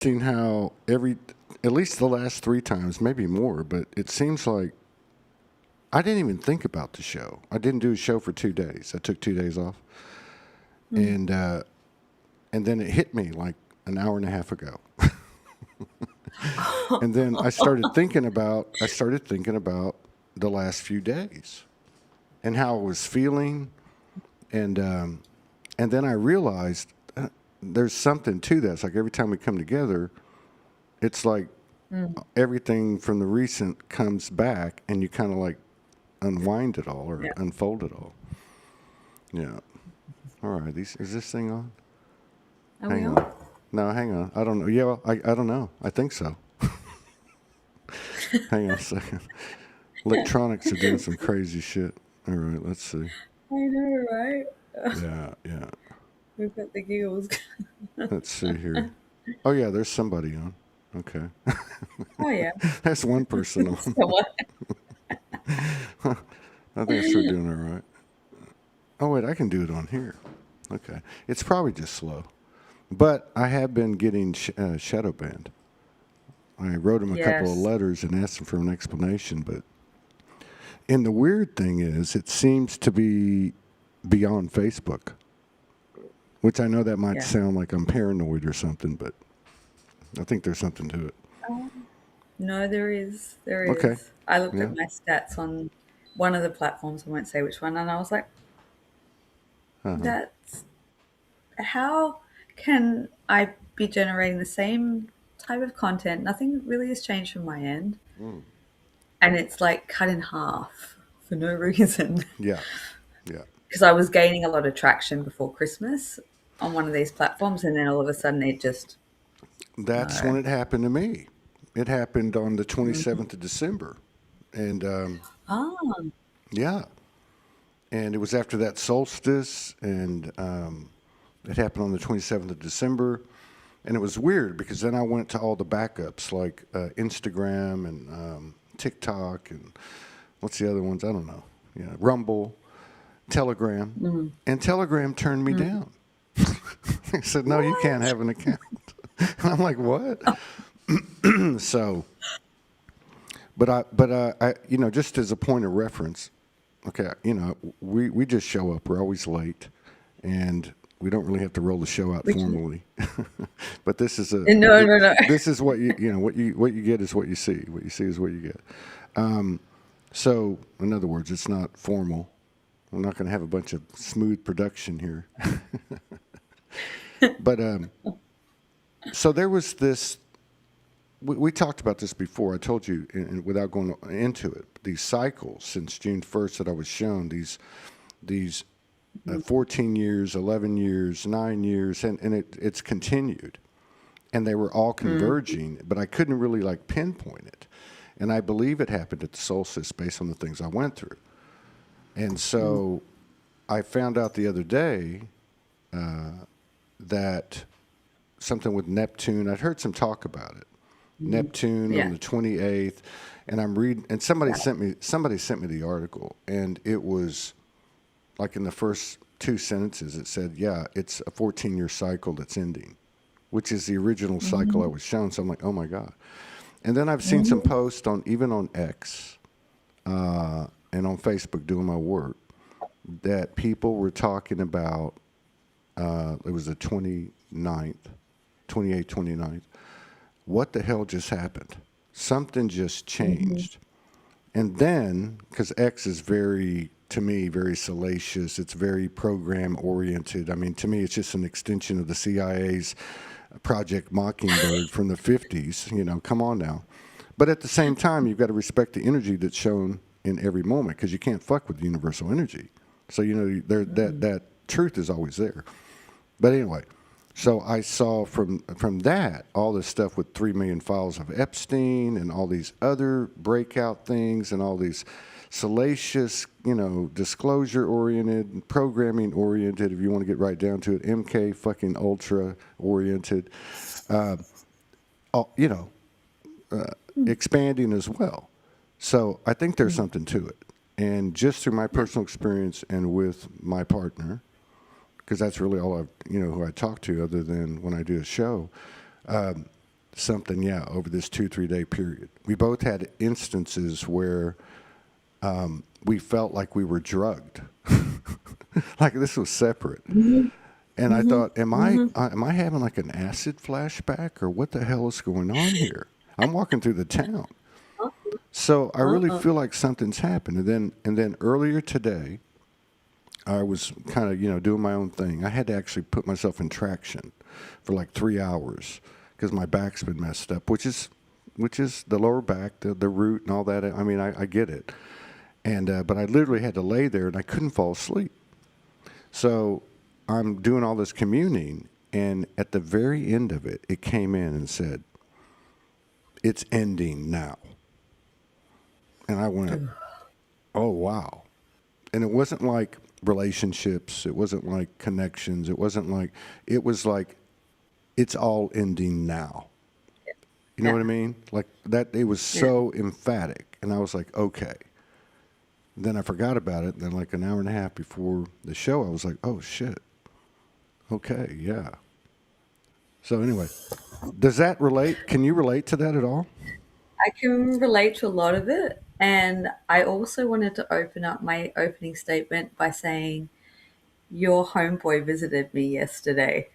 Seen how at least the last three times, maybe more, but it seems like I didn't even think about the show. I didn't do a show for 2 days. I took 2 days off, Mm. and and then it hit me like an hour and a half ago. And then I started thinking about the last few days and how I was feeling, and and then I realized there's something to this. Like every time we come together, it's like Mm. everything from the recent comes back, and you kind of like unwind it all or Yeah. unfold it all. Yeah. All right. Is this thing on? Are we Hang on? on. No, hang on. I don't know. Yeah, well, I don't know. I think so. Hang on a second. Electronics are doing some crazy shit. All right, let's see. I know, right? Yeah, yeah. We've got the giggles. Let's see here. Oh yeah, there's somebody on. Okay. Oh yeah. That's one person on. Someone. I think we're doing all right. Oh wait, I can do it on here. Okay. It's probably just slow. But I have been getting shadow banned. I wrote him a couple of Yes. letters and asked him for an explanation, but and the weird thing is it seems to be beyond Facebook, which I know that might Yeah. sound like I'm paranoid or something, but I think there's something to it. No, there is. There Okay. is. I looked at Yeah. my stats on one of the platforms. I won't say which one, and I was like, Uh-huh. "That's how can I be generating the same type of content? Nothing really has changed from my end, Mm. and it's like cut in half for no reason." Yeah. Yeah. Because I was gaining a lot of traction before Christmas on one of these platforms, and then all of a sudden it just That's when no. it happened to me. It happened on the Mhm. 27th of December. And Ah, yeah. And it was after that solstice. And it happened on the 27th of December. And it was weird because then I went to all the backups like Instagram and TikTok and what's the other ones? I don't know. Yeah, Rumble, Telegram. mm. And Telegram turned me Mm. down. They said, no, you can't What? have an account. And I'm like, what? So, you know, just as a point of reference, okay, you know, we just show up. We're always late, and we don't really have to roll the show out We can. formally. But this is No, no, no. this is what you know what you get is what you see. What you see is what you get. So, in other words, it's not formal. We're not going to have a bunch of smooth production here. But so there was this. We talked about this before. I told you, without going into it, these cycles since June 1st that I was shown these 14 years, 11 years, 9 years, and it's continued, and they were all Mm. converging, but I couldn't really like pinpoint it, and I believe it happened at the solstice based on the things I went through, and Mm. so I found out the other day that something with Neptune. I'd heard some talk about it. Mm. Neptune on Yeah. the 28th, and I'm reading, and somebody sent me the article, and it was like in the first two sentences it said, yeah, it's a 14-year cycle that's ending, which is the original cycle I Mhm. was shown. So I'm like, oh my god. And then I've seen some Mhm. posts on even on X and on Facebook doing my work that people were talking about. It was the 29th, 28th, 29th. What the hell just happened? Something just Mhm. changed. And then, because X is very, to me, very salacious, it's very program oriented. I mean, to me, it's just an extension of the CIA's Project Mockingbird from the 50s. You know, come on now. But at the same time, you've got to respect the energy that's shown in every moment because you can't fuck with universal energy. So, you know, that truth is always there. But anyway, so I saw from that all this stuff with 3 million files of Epstein and all these other breakout things and all these salacious, you know, disclosure oriented, programming oriented. If you want to get right down to it, MK fucking ultra oriented. You know, expanding as well. So I think there's Mm. something to it. And just through my Yeah. personal experience and with my partner, because that's really all I've, you know, who I talk to other than when I do a show. something, yeah, over this 2-3 day period. We both had instances where we felt like we were drugged, like this was separate. Mm-hmm. And I Mm-hmm. thought, am I having like an acid flashback or what the hell is going on here? I'm walking through the town. So I really Uh-uh. feel like something's happened. And then earlier today, I was kind of, doing my own thing. I had to actually put myself in traction for like 3 hours because my back's been messed up, which is the lower back, the root and all that. I mean, I get it. And but I literally had to lay there and I couldn't fall asleep. So I'm doing all this communing, and at the very end of it, it came in and said, "It's ending now." And I went, "Oh wow." And it wasn't like relationships, it wasn't like connections, it was like it's all ending now. You know Yeah. what I mean? Like that, it was Yeah. so emphatic. And I was like, okay. Then I forgot about it. And then, like an hour and a half before the show, I was like, oh shit. Okay, yeah. So, anyway, does that relate? Can you relate to that at all? I can relate to a lot of it. And I also wanted to open up my opening statement by saying, your homeboy visited me yesterday.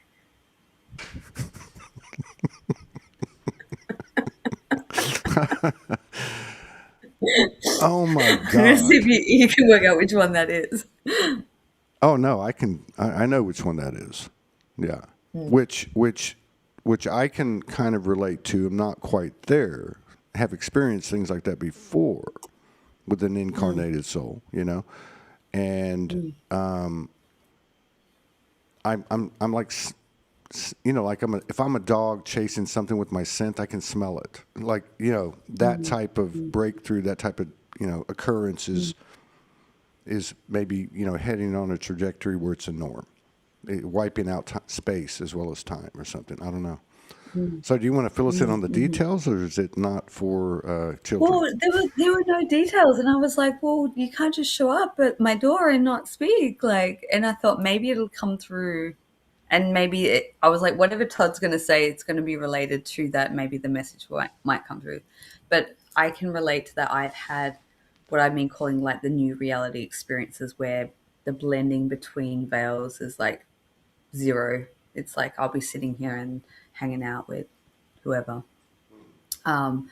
Oh my See if God. you can work out which one that is. Oh no, I know which one that is. Yeah. Mm. Which I can kind of relate to. I'm not quite there. Have experienced things like that before with an Mm. incarnated soul. And Mm. I'm like like if I'm a dog chasing something with my scent, I can smell it. Like, that Mm. type of Mm. breakthrough, that type of, occurrence Mm. is maybe, heading on a trajectory where it's a norm. Wiping out space as well as time or something. I don't know. Mm. So do you want to fill us in Mm. on the Mhm. details, or is it not for children? Well, there were no details, and I was like, "Well, you can't just show up at my door and not speak." Like, and I thought maybe it'll come through, and maybe I was like, whatever Todd's going to say, it's going to be related to that. Maybe the message might come through, but I can relate to that. I've had what I've been calling like the new reality experiences, where the blending between veils is like zero. It's like I'll be sitting here and hanging out with whoever. Um,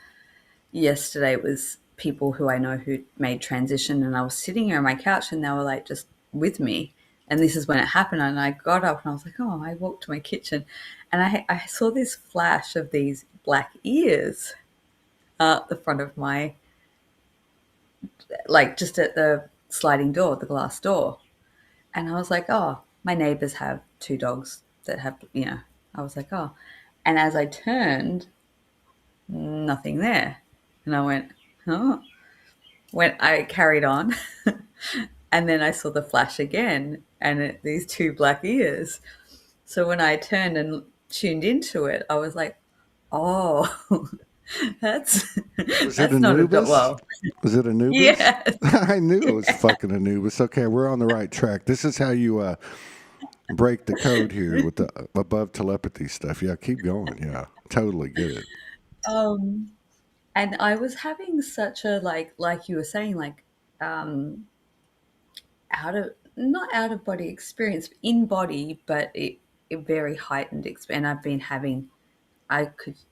Yesterday it was people who I know who made transition, and I was sitting here on my couch and they were like just with me. And this is when it happened. And I got up and I was like, oh, I walked to my kitchen and I saw this flash of these black ears at the front of my, like just at the sliding door, the glass door. And I was like, oh, my neighbors have two dogs that have. I was like, oh. And as I turned, nothing there. And I went, oh. When I carried on, and then I saw the flash again, and these two black ears. So when I turned and tuned into it, I was like, "Oh, that's Was it that's not a dog." Anubis? Well, Was it Anubis? yes, I knew it was fucking Anubis. Okay, we're on the right track. This is how you break the code here with the above telepathy stuff. Yeah, keep going. Yeah, totally get it. um, and I was having such a like you were saying, like um, out of not out of body experience, in body, but it very heightened. And I've been having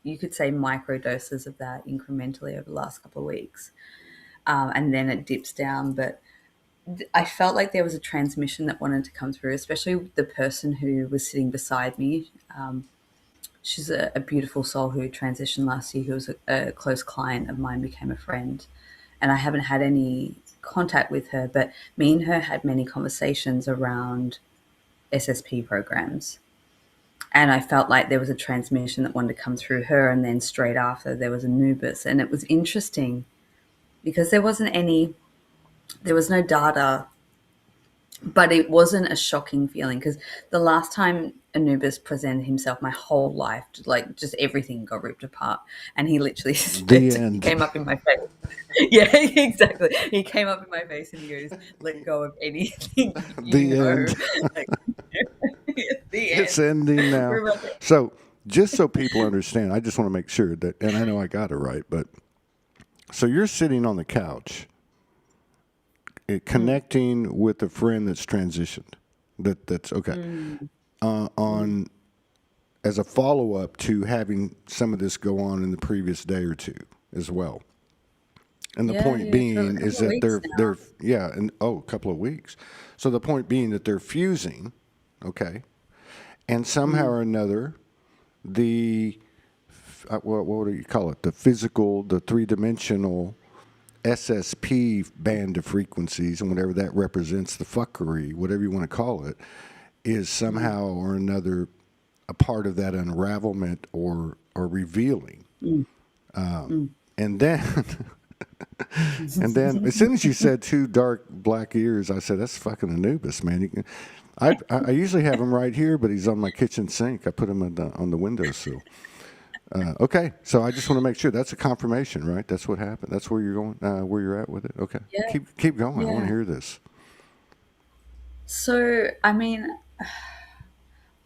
you could say micro doses of that incrementally over the last couple of weeks, and then it dips down. But I felt like there was a transmission that wanted to come through, especially the person who was sitting beside me. She's a beautiful soul who transitioned last year, who was a close client of mine, became a friend. And I haven't had any contact with her, but me and her had many conversations around SSP programs. And I felt like there was a transmission that wanted to come through her. And then straight after, there was Anubis. And it was interesting because there was no data, but it wasn't a shocking feeling because the last time Anubis presented himself, my whole life, like just everything got ripped apart. And he literally The said, he end. came up in my face. Yeah, exactly. He came up in my face and he goes, let go of anything you The know. end. Like, the It's end. ending now. Remember, So just so people understand, I just want to make sure that, and I know I got it right, but so you're sitting on the couch, Mm, connecting with a friend that's transitioned. That's okay. mm, mm. On as a follow up to having some of this go on in the previous day or two as well. And the Yeah, point yeah, true. A being is couple of that weeks they're now. yeah, and oh, a couple of weeks. So the point being that they're fusing, okay, and somehow Mm, or another, the what do you call it? The physical, the three dimensional SSP band of frequencies, and whatever that represents, the fuckery, whatever you want to call it, is mm, somehow or another a part of that unravelment or revealing. mm, mm. And then and then as soon as you said two dark black ears, I said, that's fucking Anubis, man. I usually have him right here, but he's on my kitchen sink. I put him on the windowsill. Okay, so I just want to make sure that's a confirmation, right? That's what happened. That's where you're going, where you're at with it. Okay, Yeah, keep going. I want to yeah. hear this. So, I mean,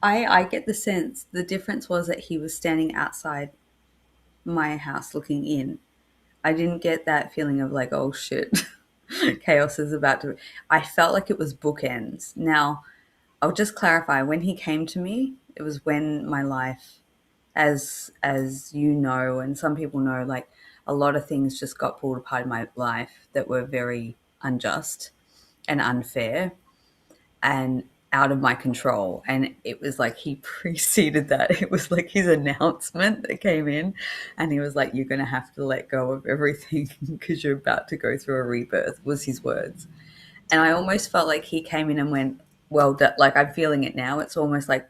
I get the sense the difference was that he was standing outside my house looking in. I didn't get that feeling of like, oh shit, chaos is about to. I felt like it was bookends. Now, I'll just clarify. When he came to me, it was when my life, as you know, and some people know, like a lot of things just got pulled apart in my life that were very unjust and unfair and out of my control. And it was like he preceded that. It was like his announcement that came in, and he was like, "You're going to have to let go of everything because you're about to go through a rebirth," was his words. And I almost felt like he came in and went, "Well done." Like I'm feeling it now. It's almost like,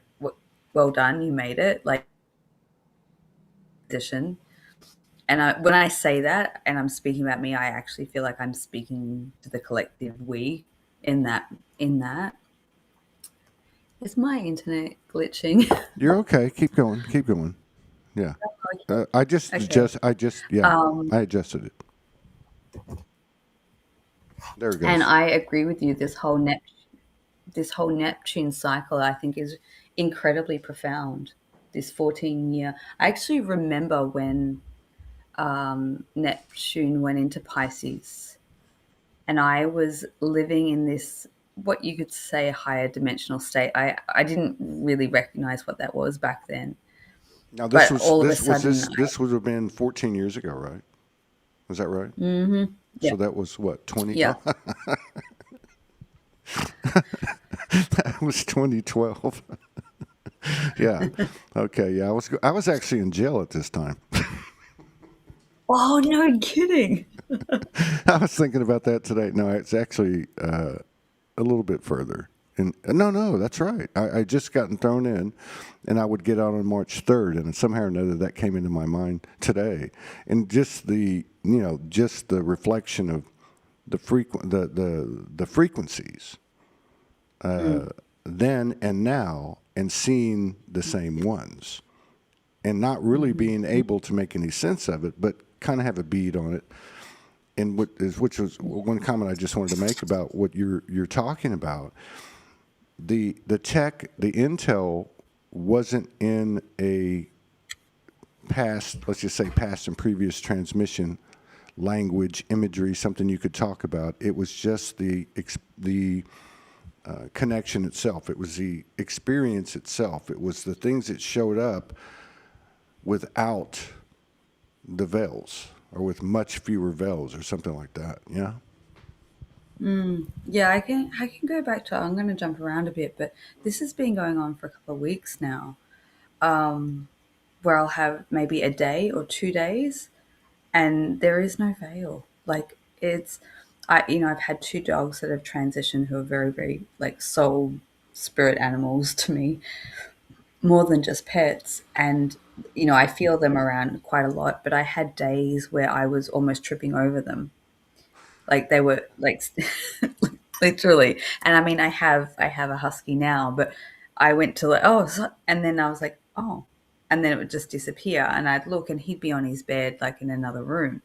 "Well done, you made it." Like addition. And when I say that, and I'm speaking about me, I actually feel like I'm speaking to the collective we in that. In that, is my internet glitching? You're okay. Keep going. Keep going. Yeah. I Okay. yeah, Um, I adjusted it. There it and goes. I agree with you. This whole Neptune cycle, I think, is incredibly profound. This 14-year. I actually remember when Neptune went into Pisces, and I was living in this what you could say a higher dimensional state. I didn't really recognize what that was back then, Now but all of a sudden, this would have been 14 years ago, right? Was that right? yeah, So that was what 20? yeah. Oh, that was 2012. Yeah. Okay. Yeah. I was actually in jail at this time. Oh no, kidding! I was thinking about that today. No, it's actually a little bit further. And no, that's right. I just gotten thrown in, and I would get out on March 3rd, and somehow or another that came into my mind today, and just just the reflection of the frequencies Mm, then and now, and seeing the same ones, and not really mhm, being able to make any sense of it, but kind of have a bead on it. And which was one comment I just wanted to make about what you're talking about. The tech, the intel wasn't in a past, let's just say past and previous transmission language, imagery, something you could talk about. It was just the connection itself. It was the experience itself. It was the things that showed up without the veils, or with much fewer veils, or something like that. Yeah. mm. Yeah, I can go back to. I'm going to jump around a bit, but this has been going on for a couple of weeks now, where I'll have maybe a day or 2 days, and there is no veil. Like it's, I've had two dogs that have transitioned who are very, very like soul spirit animals to me, more than just pets. And I feel them around quite a lot, but I had days where I was almost tripping over them. Like they were like literally. And I mean, I have a husky now, but I went to like, and then I was like, oh, and then it would just disappear, and I'd look and he'd be on his bed like in another room.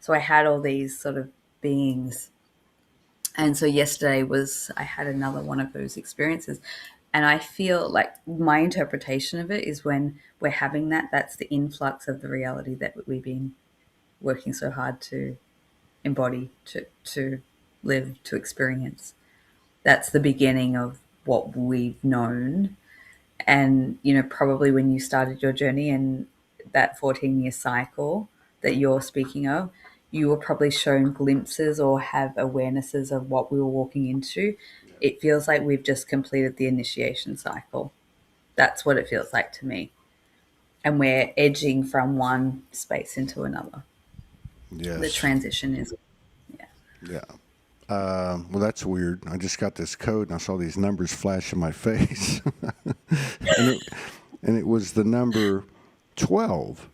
So I had all these sort of beings. And so yesterday was I had another one of those experiences. And I feel like my interpretation of it is when we're having that, that's the influx of the reality that we've been working so hard to embody, to live, to experience. That's the beginning of what we've known. And, probably when you started your journey and that 14-year cycle that you're speaking of, you were probably shown glimpses or have awarenesses of what we were walking into. It feels like we've just completed the initiation cycle. That's what it feels like to me. And we're edging from one space into another. The Yes. transition is, yeah. Yeah. Well, that's weird. I just got this code and I saw these numbers flash in my face, and it was the number 12.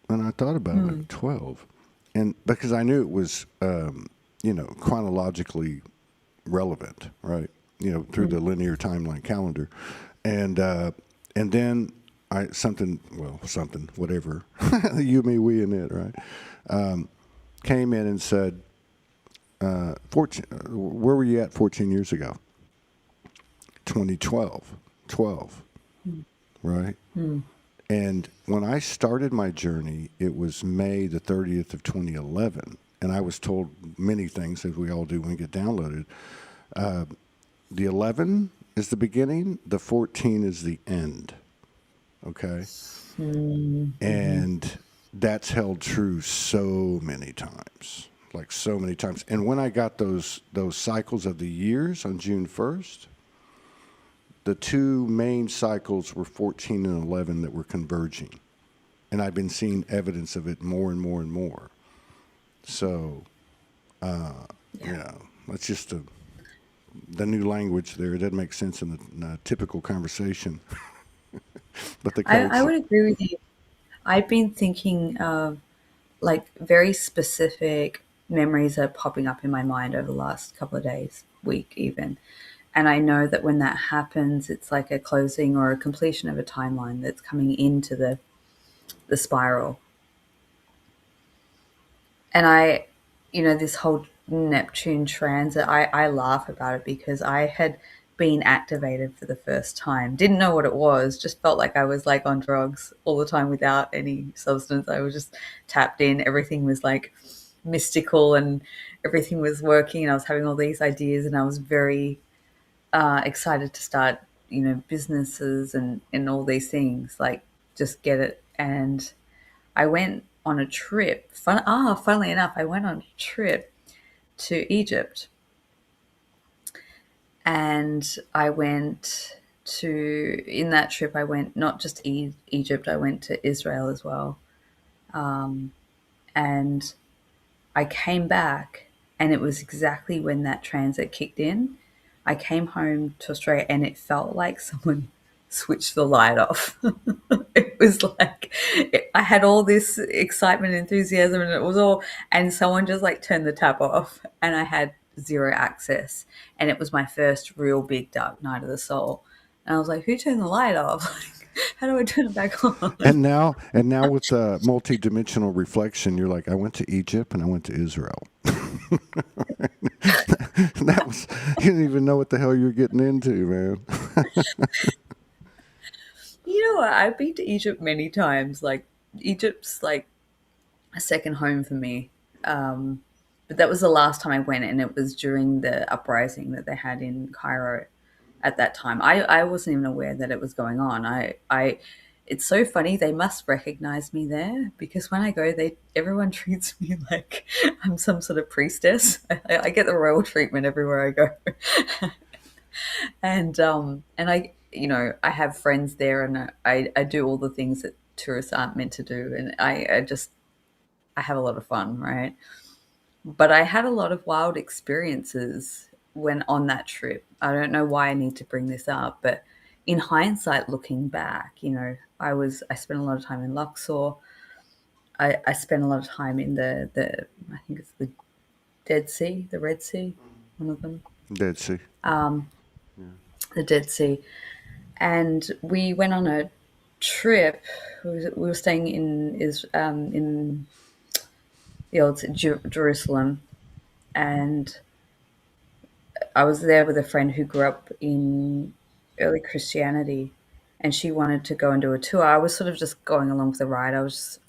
And I thought about it, like 12, and because I knew it was, chronologically relevant, right? Through the linear timeline calendar, and then something, whatever, you, me, we, and it, right? Came in and said, 14, where were you at 14 years ago? 2012, 12, right? And when I started my journey, it was May the 30th of 2011. And I was told many things, as we all do when we get downloaded. The 11 is the beginning, the 14 is the end. Okay? And that's held true so many times. Like so many times. And when I got those cycles of the years on June 1st, the two main cycles were 14 and 11 that were converging. And I've been seeing evidence of it more and more and more. So, yeah, that's just the new language there. It doesn't make sense in the typical conversation. But the I codes, would agree with you. I've been thinking of like very specific memories are popping up in my mind over the last couple of days, week even. And I know that when that happens, it's like a closing or a completion of a timeline that's coming into the spiral. And this whole Neptune transit, I laugh about it because I had been activated for the first time. Didn't know what it was, just felt like I was like on drugs all the time without any substance. I was just tapped in. Everything was like mystical and everything was working. And I was having all these ideas and I was very excited to start, businesses and all these things, like just get it. And I went on a trip. Funnily enough, I went on a trip to Egypt, and I went in that trip. I went not just Egypt. I went to Israel as well, and I came back, and it was exactly when that transit kicked in. I came home to Australia, and it felt like someone switched the light off. It was like I had all this excitement, enthusiasm, and it was all, and someone just like turned the tap off, and I had zero access. And it was my first real big dark night of the soul. And I was like, "Who turned the light off? How do I turn it back on?" and now with multi-dimensional reflection, you're like, I went to Egypt and I went to Israel. That was, you didn't even know what the hell you were getting into, man. You know what? I've been to Egypt many times. Like Egypt's like a second home for me. Um, but that was the last time I went, and it was during the uprising that they had in Cairo at that time. I wasn't even aware that it was going on. It's so funny. They must recognize me there because when I go, everyone treats me like I'm some sort of priestess. I get the royal treatment everywhere I go. And I have friends there, and I do all the things that tourists aren't meant to do, and I have a lot of fun, right? But I had a lot of wild experiences when on that trip. I don't know why I need to bring this up, but in hindsight, looking back, I spent a lot of time in Luxor. I spent a lot of time in the I think it's the Dead Sea, the Red Sea, one of them, Dead Sea. the Dead Sea. And we went on a trip. We were staying in the old Jerusalem, and I was there with a friend who grew up in early Christianity, and she wanted to go and do a tour. I was sort of just going along for the ride.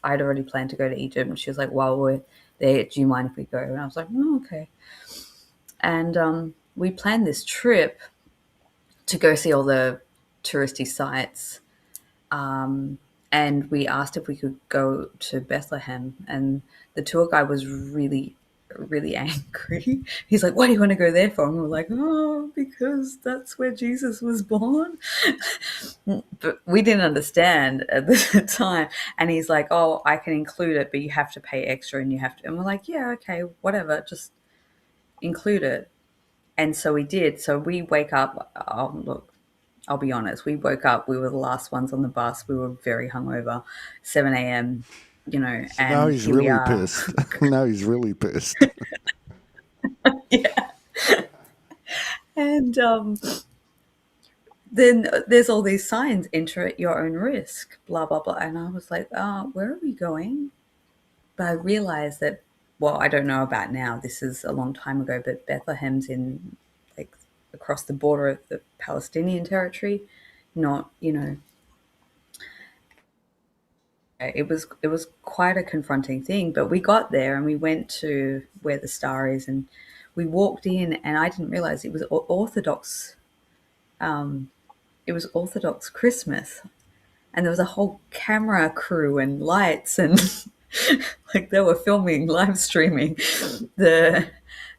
I'd already planned to go to Egypt, and she was like, "While we're there, do you mind if we go?" And I was like, "Oh, okay." And we planned this trip to go see all the touristy sites. And we asked if we could go to Bethlehem, and the tour guide was really angry. He's like, "Why do you want to go there for?" And we're like, "Oh, because that's where Jesus was born." But we didn't understand at the time. And he's like, "Oh, I can include it, but you have to pay extra, and you have to." And we're like, "Yeah, okay, whatever, just include it." And so we did. So we wake up. Oh, look, I'll be honest. We woke up. We were the last ones on the bus. We were very hungover. 7 a.m. So now And he's here we really are. pissed. Now he's really pissed. Yeah. And then there's all these signs: enter at your own risk, blah blah blah. And I was like, where are we going? But I realized that, well, I don't know about now. This is a long time ago, but Bethlehem's in, like, across the border of the Palestinian territory, not, it was quite a confronting thing. But we got there and we went to where the star is, and we walked in, and I didn't realize it was Orthodox. It was Orthodox Christmas, and there was a whole camera crew and lights, and like they were filming, live streaming the.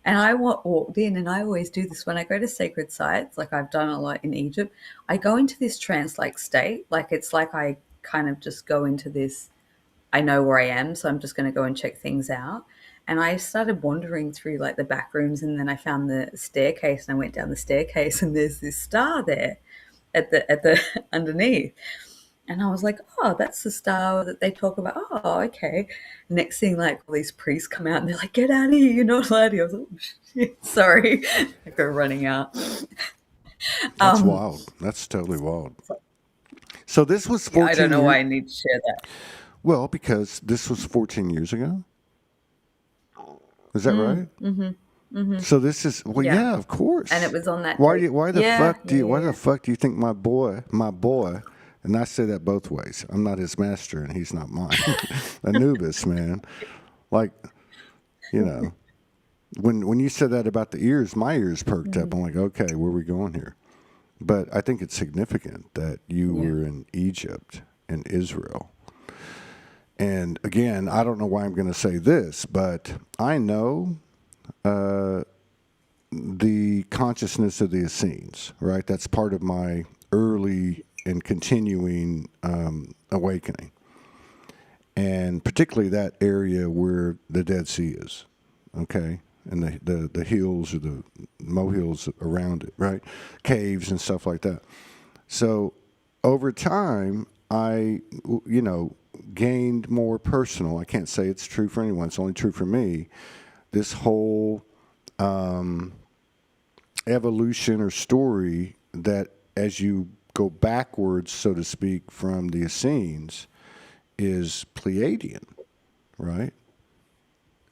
And I walked in, and I always do this when I go to sacred sites, like I've done a lot in Egypt. I go into this trance-like state, like it's like I kind of just go into this. I know where I am, so I'm just going to go and check things out. And I started wandering through like the back rooms, and then I found the staircase, and I went down the staircase, and there's this star there at the underneath. And I was like, "Oh, that's the star that they talk about." Oh, okay. Next thing, like, all these priests come out and they're like, "Get out of here! You're not allowed here." I was like, "Oh, shit, sorry." I go running out. That's Um, wild. That's totally wild. So this was yeah, I don't 14 know why years. I need to share that. Well, because this was 14 years ago. Is that right? So this is, well, Yeah, yeah, of and it course. was on that Why do date. you, why the Yeah, fuck do yeah, you, why yeah, the yeah. fuck do you think my boy, and I say that both ways. I'm not his master and he's not mine. Anubis, man. Like, you know, when you said that about the ears, my ears perked up. I'm like, okay, where are we going here? But I think it's significant that you Yeah. were in Egypt and Israel. And again, I don't know why I'm going to say this, but I know the consciousness of the Essenes, right? That's part of my early and continuing awakening. And particularly that area where the Dead Sea is, okay? And the hills or the molehills around it, right? Caves and stuff like that. So over time, I, gained more personal. I can't say it's true for anyone. It's only true for me. This whole evolution or story that as you go backwards, so to speak, from the Essenes is Pleiadian, right?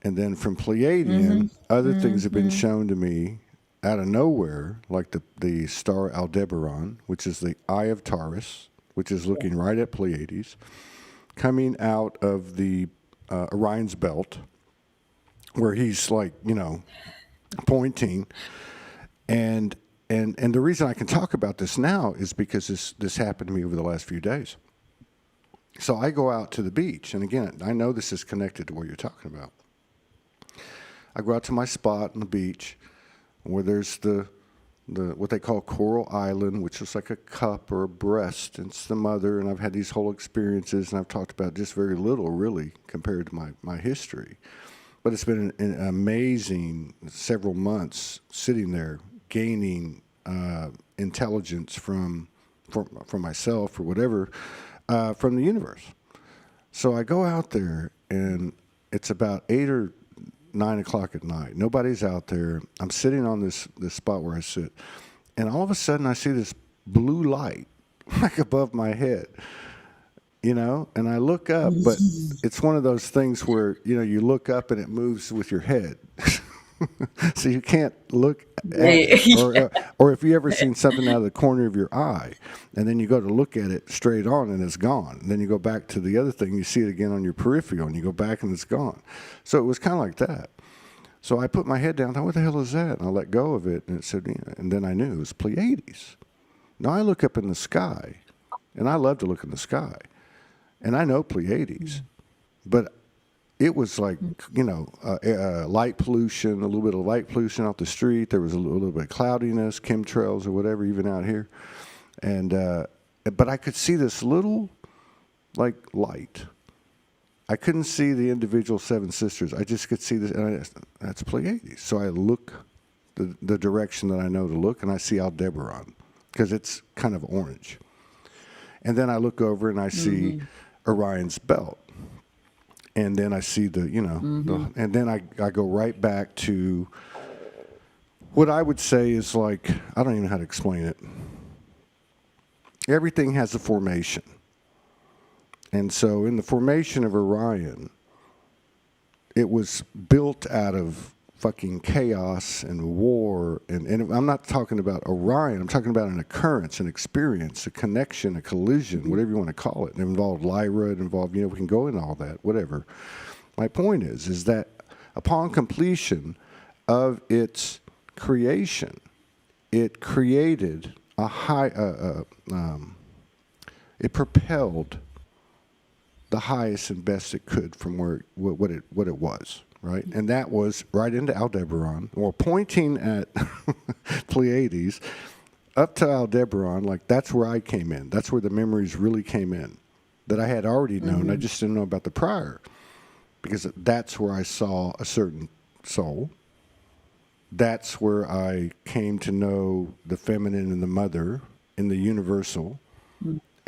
And then from Pleiadian, other things have been shown to me out of nowhere, like the star Aldebaran, which is the Eye of Taurus, which is looking right at Pleiades, coming out of the Orion's belt, where he's like, pointing. And the reason I can talk about this now is because this happened to me over the last few days. So I go out to the beach, and again, I know this is connected to what you're talking about. I go out to my spot on the beach where there's the what they call Coral Island, which is like a cup or a breast. It's the mother, and I've had these whole experiences, and I've talked about just very little, really, compared to my history. But it's been an amazing several months sitting there, gaining intelligence from myself or whatever from the universe. So I go out there, and it's about 8 or 9 o'clock at night. Nobody's out there. I'm sitting on this spot where I sit, and all of a sudden I see this blue light like above my head, and I look up, but it's one of those things where, you look up and it moves with your head. So you can't look at Yeah, it. yeah. Or if you ever seen something out of the corner of your eye, and then you go to look at it straight on and it's gone. And then you go back to the other thing, you see it again on your peripheral, and you go back and it's gone. So it was kind of like that. So I put my head down, thought, what the hell is that? And I let go of it, and it said, yeah. And then I knew it was Pleiades. Now I look up in the sky, and I love to look in the sky, and I know Pleiades, but it was like, light pollution, a little bit of light pollution off the street. There was a little bit of cloudiness, chemtrails or whatever, even out here. And but I could see this little like light. I couldn't see the individual seven sisters. I just could see this, and that's Pleiades. So I look the direction that I know to look, and I see Aldebaran because it's kind of orange. And then I look over and I see Orion's belt. And then I see and then I go right back to what I would say is like, I don't even know how to explain it. Everything has a formation. And so in the formation of Orion, it was built out of fucking chaos and war. And I'm not talking about Orion. I'm talking about an occurrence, an experience, a connection, a collision, whatever you want to call it. It involved Lyra. It involved, we can go into all that, whatever. My point is that upon completion of its creation, it created a it propelled the highest and best it could from what it was, right? And that was right into Aldebaran, or pointing at Pleiades, up to Aldebaran. Like that's where I came in. That's where the memories really came in, that I had already known. I just didn't know about the prior, because that's where I saw a certain soul. That's where I came to know the feminine and the mother in the universal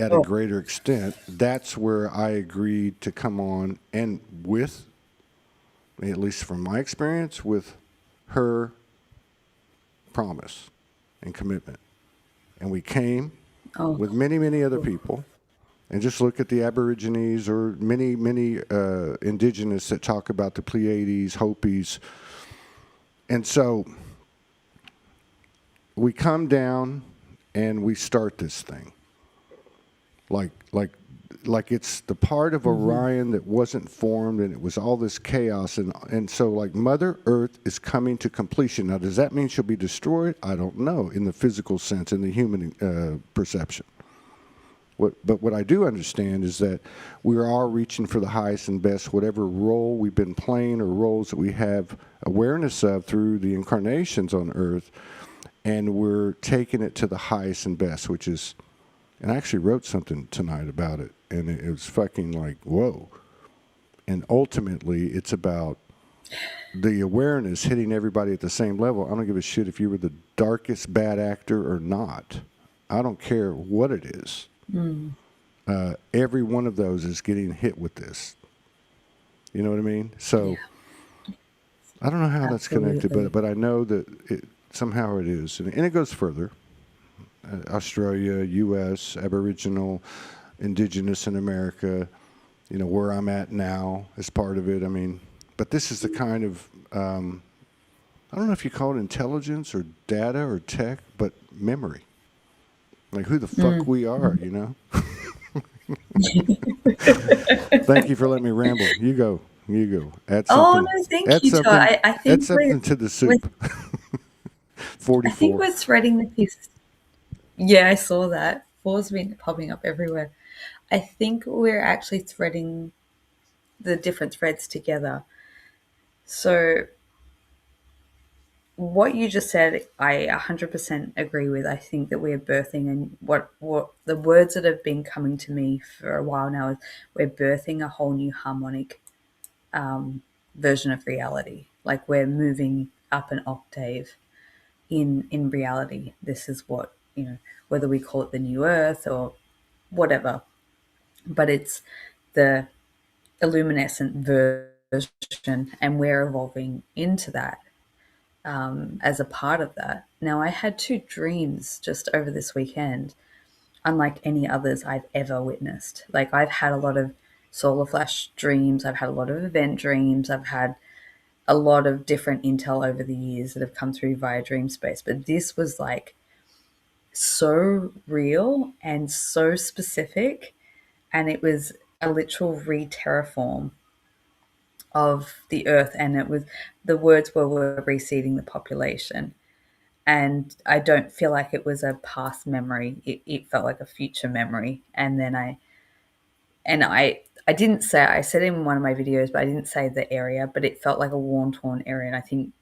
at a Oh, greater extent. That's where I agreed to come on, and with, at least from my experience, with her promise and commitment. And we came oh, with many, many other people. And just look at the Aborigines or many, many indigenous that talk about the Pleiades, Hopis. And so we come down and we start this thing. Like it's the part of Orion that wasn't formed, and it was all this chaos. And so like Mother Earth is coming to completion. Now, does that mean she'll be destroyed? I don't know in the physical sense, in the human perception. But what I do understand is that we are all reaching for the highest and best, whatever role we've been playing or roles that we have awareness of through the incarnations on Earth, and we're taking it to the highest and best, which is, and I actually wrote something tonight about it, and it was fucking like, whoa. And ultimately, it's about the awareness hitting everybody at the same level. I don't give a shit if you were the darkest bad actor or not. I don't care what it is. Every one of those is getting hit with this. You know what I mean? So yeah, I don't know how that's connected, absolutely. but I know that somehow it is, and it goes further. Australia, U.S., Aboriginal, Indigenous in America. Where I'm at now is part of it. I mean, but this is the kind of I don't know if you call it intelligence or data or tech, but memory. Like who the fuck we are. Thank you for letting me ramble. You go. You go. Add Oh something. no, thank Add you, Todd. something. I Add think something to the we're soup. I think 44. we're threading the pieces. Yeah, I saw that. Four's been popping up everywhere. I think we're actually threading the different threads together. So what you just said, I 100% agree with. I think that we're birthing, and what the words that have been coming to me for a while now is we're birthing a whole new harmonic version of reality. Like we're moving up an octave in reality. This is what, whether we call it the new earth or whatever, but it's the illuminescent version, and we're evolving into that as a part of that. Now, I had two dreams just over this weekend, unlike any others I've ever witnessed. Like, I've had a lot of solar flash dreams, I've had a lot of event dreams, I've had a lot of different intel over the years that have come through via dream space, but this was like so real and so specific, and it was a literal re-terraform of the earth, and it was, the words were, we're reseeding the population. And I don't feel like it was a past memory. It felt like a future memory. And then I didn't say, I said in one of my videos, but I didn't say the area, but it felt like a worn, torn area. And I think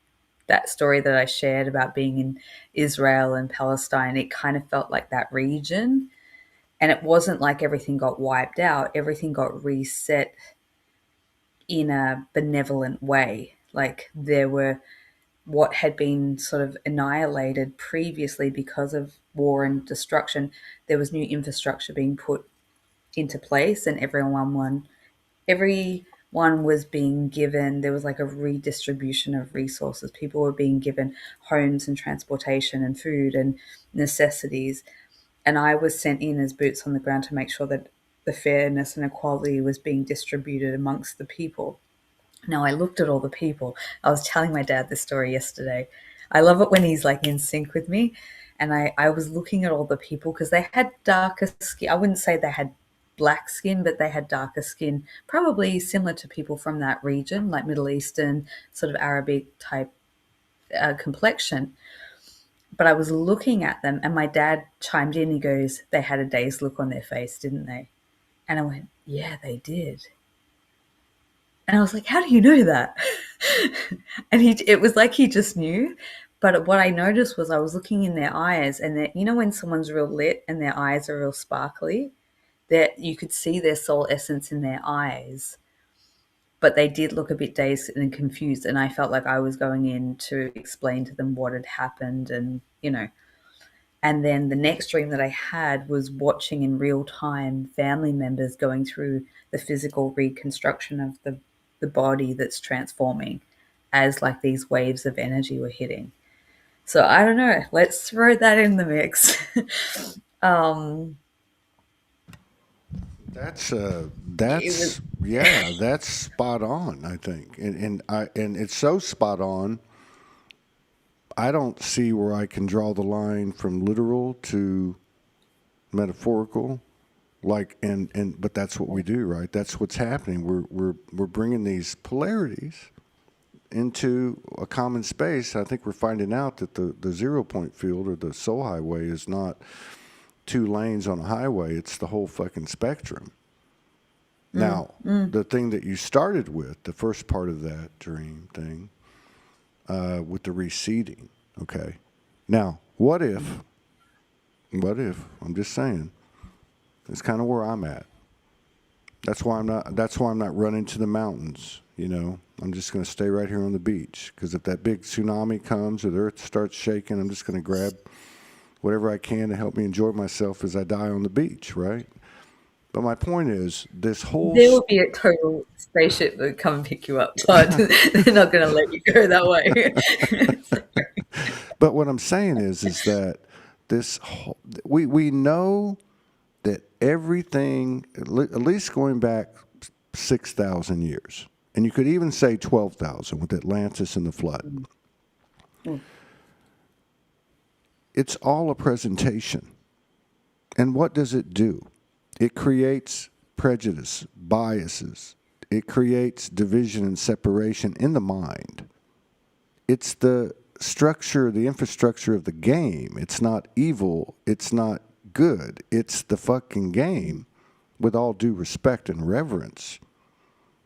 that story that I shared about being in Israel and Palestine, it kind of felt like that region. And it wasn't like everything got wiped out, everything got reset in a benevolent way. Like there were, what had been sort of annihilated previously because of war and destruction, there was new infrastructure being put into place, and everyone was being given, there was like a redistribution of resources. People were being given homes and transportation and food and necessities. And I was sent in as boots on the ground to make sure that the fairness and equality was being distributed amongst the people. Now, I looked at all the people. I was telling my dad this story yesterday. I love it when he's like in sync with me. And I was looking at all the people because they had darker skin. I wouldn't say they had black skin, but they had darker skin, probably similar to people from that region, like Middle Eastern, sort of Arabic type complexion. But I was looking at them, and my dad chimed in. He goes, they had a dazed look on their face, didn't they? And I went, yeah, they did. And I was like, how do you know that? And it was like he just knew. But what I noticed was I was looking in their eyes, and that, you know, when someone's real lit and their eyes are real sparkly, that you could see their soul essence in their eyes, but they did look a bit dazed and confused. And I felt like I was going in to explain to them what had happened, and, you know. And then the next dream that I had was watching in real time family members going through the physical reconstruction of the body that's transforming as like these waves of energy were hitting. So I don't know. Let's throw that in the mix. um, That's it was, yeah, that's spot on, I think. And it's so spot on. I don't see where I can draw the line from literal to metaphorical. Like but that's what we do, right? That's what's happening. We're bringing these polarities into a common space. I think we're finding out that the 0 point field, or the soul highway, is not two lanes on a highway. It's the whole fucking spectrum. Now, the thing that you started with, the first part of that dream thing, with the reseeding, okay. Now, what if, I'm just saying, it's kind of where I'm at. That's why I'm not running to the mountains, you know. I'm just going to stay right here on the beach, because if that big tsunami comes or the earth starts shaking, I'm just going to grab whatever I can to help me enjoy myself as I die on the beach, right? But my point is, this whole there will be a total spaceship that would come and pick you up, but they're not going to let you go that way. But what I'm saying is that we know that everything, at least going back 6,000 years, and you could even say 12,000 with Atlantis and the flood. It's all a presentation. And what does it do? It creates prejudice, biases. It creates division and separation in the mind. It's the structure, the infrastructure of the game. It's not evil. It's not good. It's the fucking game, with all due respect and reverence,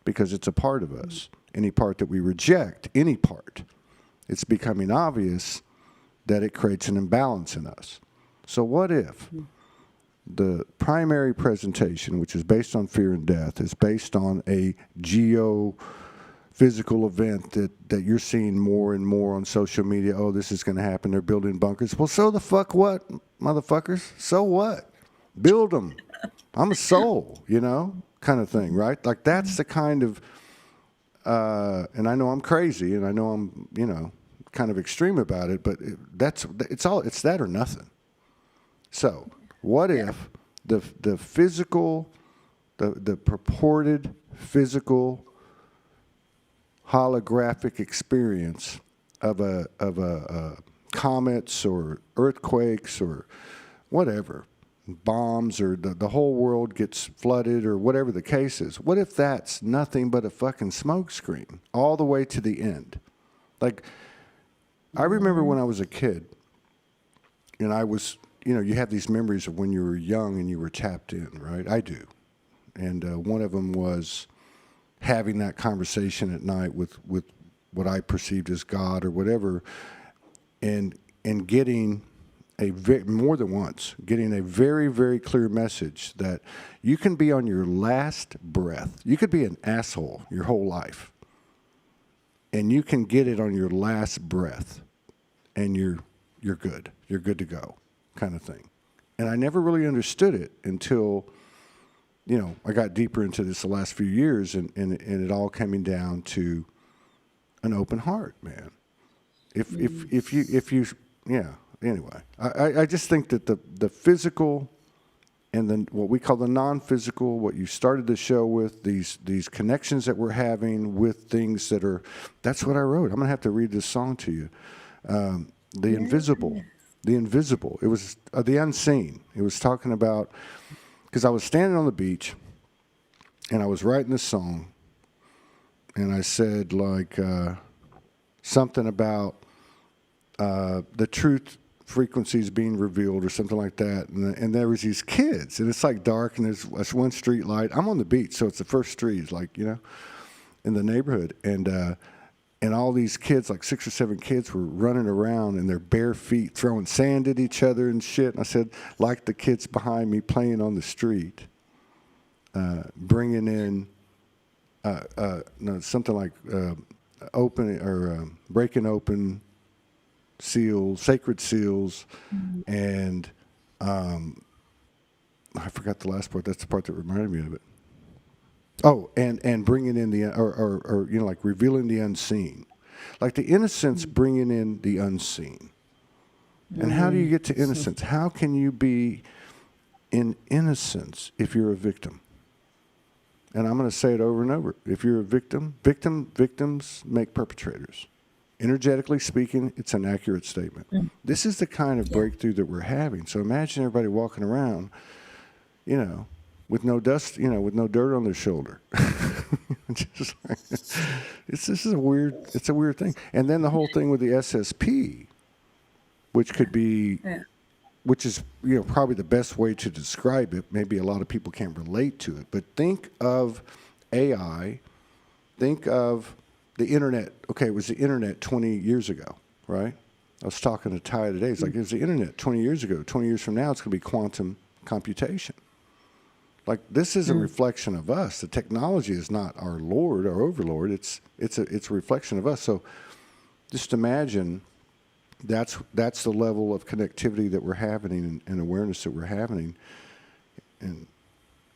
because it's a part of us. Any part that we reject, any part, it's becoming obvious that it creates an imbalance in us. So what if the primary presentation, which is based on fear and death, is based on a physical event that you're seeing more and more on social media? Oh, this is going to happen. They're building bunkers. Well, so the fuck what, motherfuckers? So what? Build them. I'm a soul, you know, kind of thing, right? Like that's the kind of, and I know I'm crazy, and I know I'm, you know, kind of extreme about it, but it's that or nothing. So what if the physical, the purported physical holographic experience of a comets or earthquakes or whatever, bombs, or the whole world gets flooded or whatever the case is. What if that's nothing but a fucking smoke screen all the way to the end? Like, I remember when I was a kid, and I was, you have these memories of when you were young and you were tapped in, right? I do. And one of them was having that conversation at night with what I perceived as God or whatever, and getting more than once, getting a very, very clear message that you can be on your last breath. You could be an asshole your whole life, and you can get it on your last breath, and you're good. You're good to go, kind of thing. And I never really understood it until, I got deeper into this the last few years, and it all coming down to an open heart, man. If you yeah. Anyway, I just think that the physical and then what we call the non-physical, what you started the show with, these connections that we're having with things that are, that's what I wrote. I'm going to have to read this song to you. The invisible. The invisible. It was the unseen. It was talking about, because I was standing on the beach and I was writing this song, and I said like something about the truth frequencies being revealed or something like that, and there was these kids, and it's like dark, and there's one street light. I'm on the beach, so it's the first street, like, in the neighborhood, and all these kids, like 6 or 7 kids, were running around in their bare feet, throwing sand at each other and shit. And I said, like the kids behind me playing on the street, bringing in something like opening or breaking open seals, sacred seals, and I forgot the last part. That's the part that reminded me of it. Oh, and bringing in the or like revealing the unseen, like the innocence, bringing in the unseen. And how do you get to innocence? How can you be in innocence if you're a victim? And I'm going to say it over and over. If you're a victims make perpetrators. Energetically speaking, it's an accurate statement. This is the kind of breakthrough that we're having. So imagine everybody walking around, with no dust, with no dirt on their shoulder. Just like, this is a weird thing. And then the whole thing with the SSP, which could be, which is, probably the best way to describe it. Maybe a lot of people can't relate to it, but think of AI, think of the internet. Okay, it was the internet 20 years ago, right? I was talking to Ty today. It's like, it was the internet 20 years ago. 20 years from now, it's going to be quantum computation. Like, this is a reflection of us. The technology is not our Lord, our overlord. It's a reflection of us. So just imagine that's the level of connectivity that we're having and awareness that we're having. And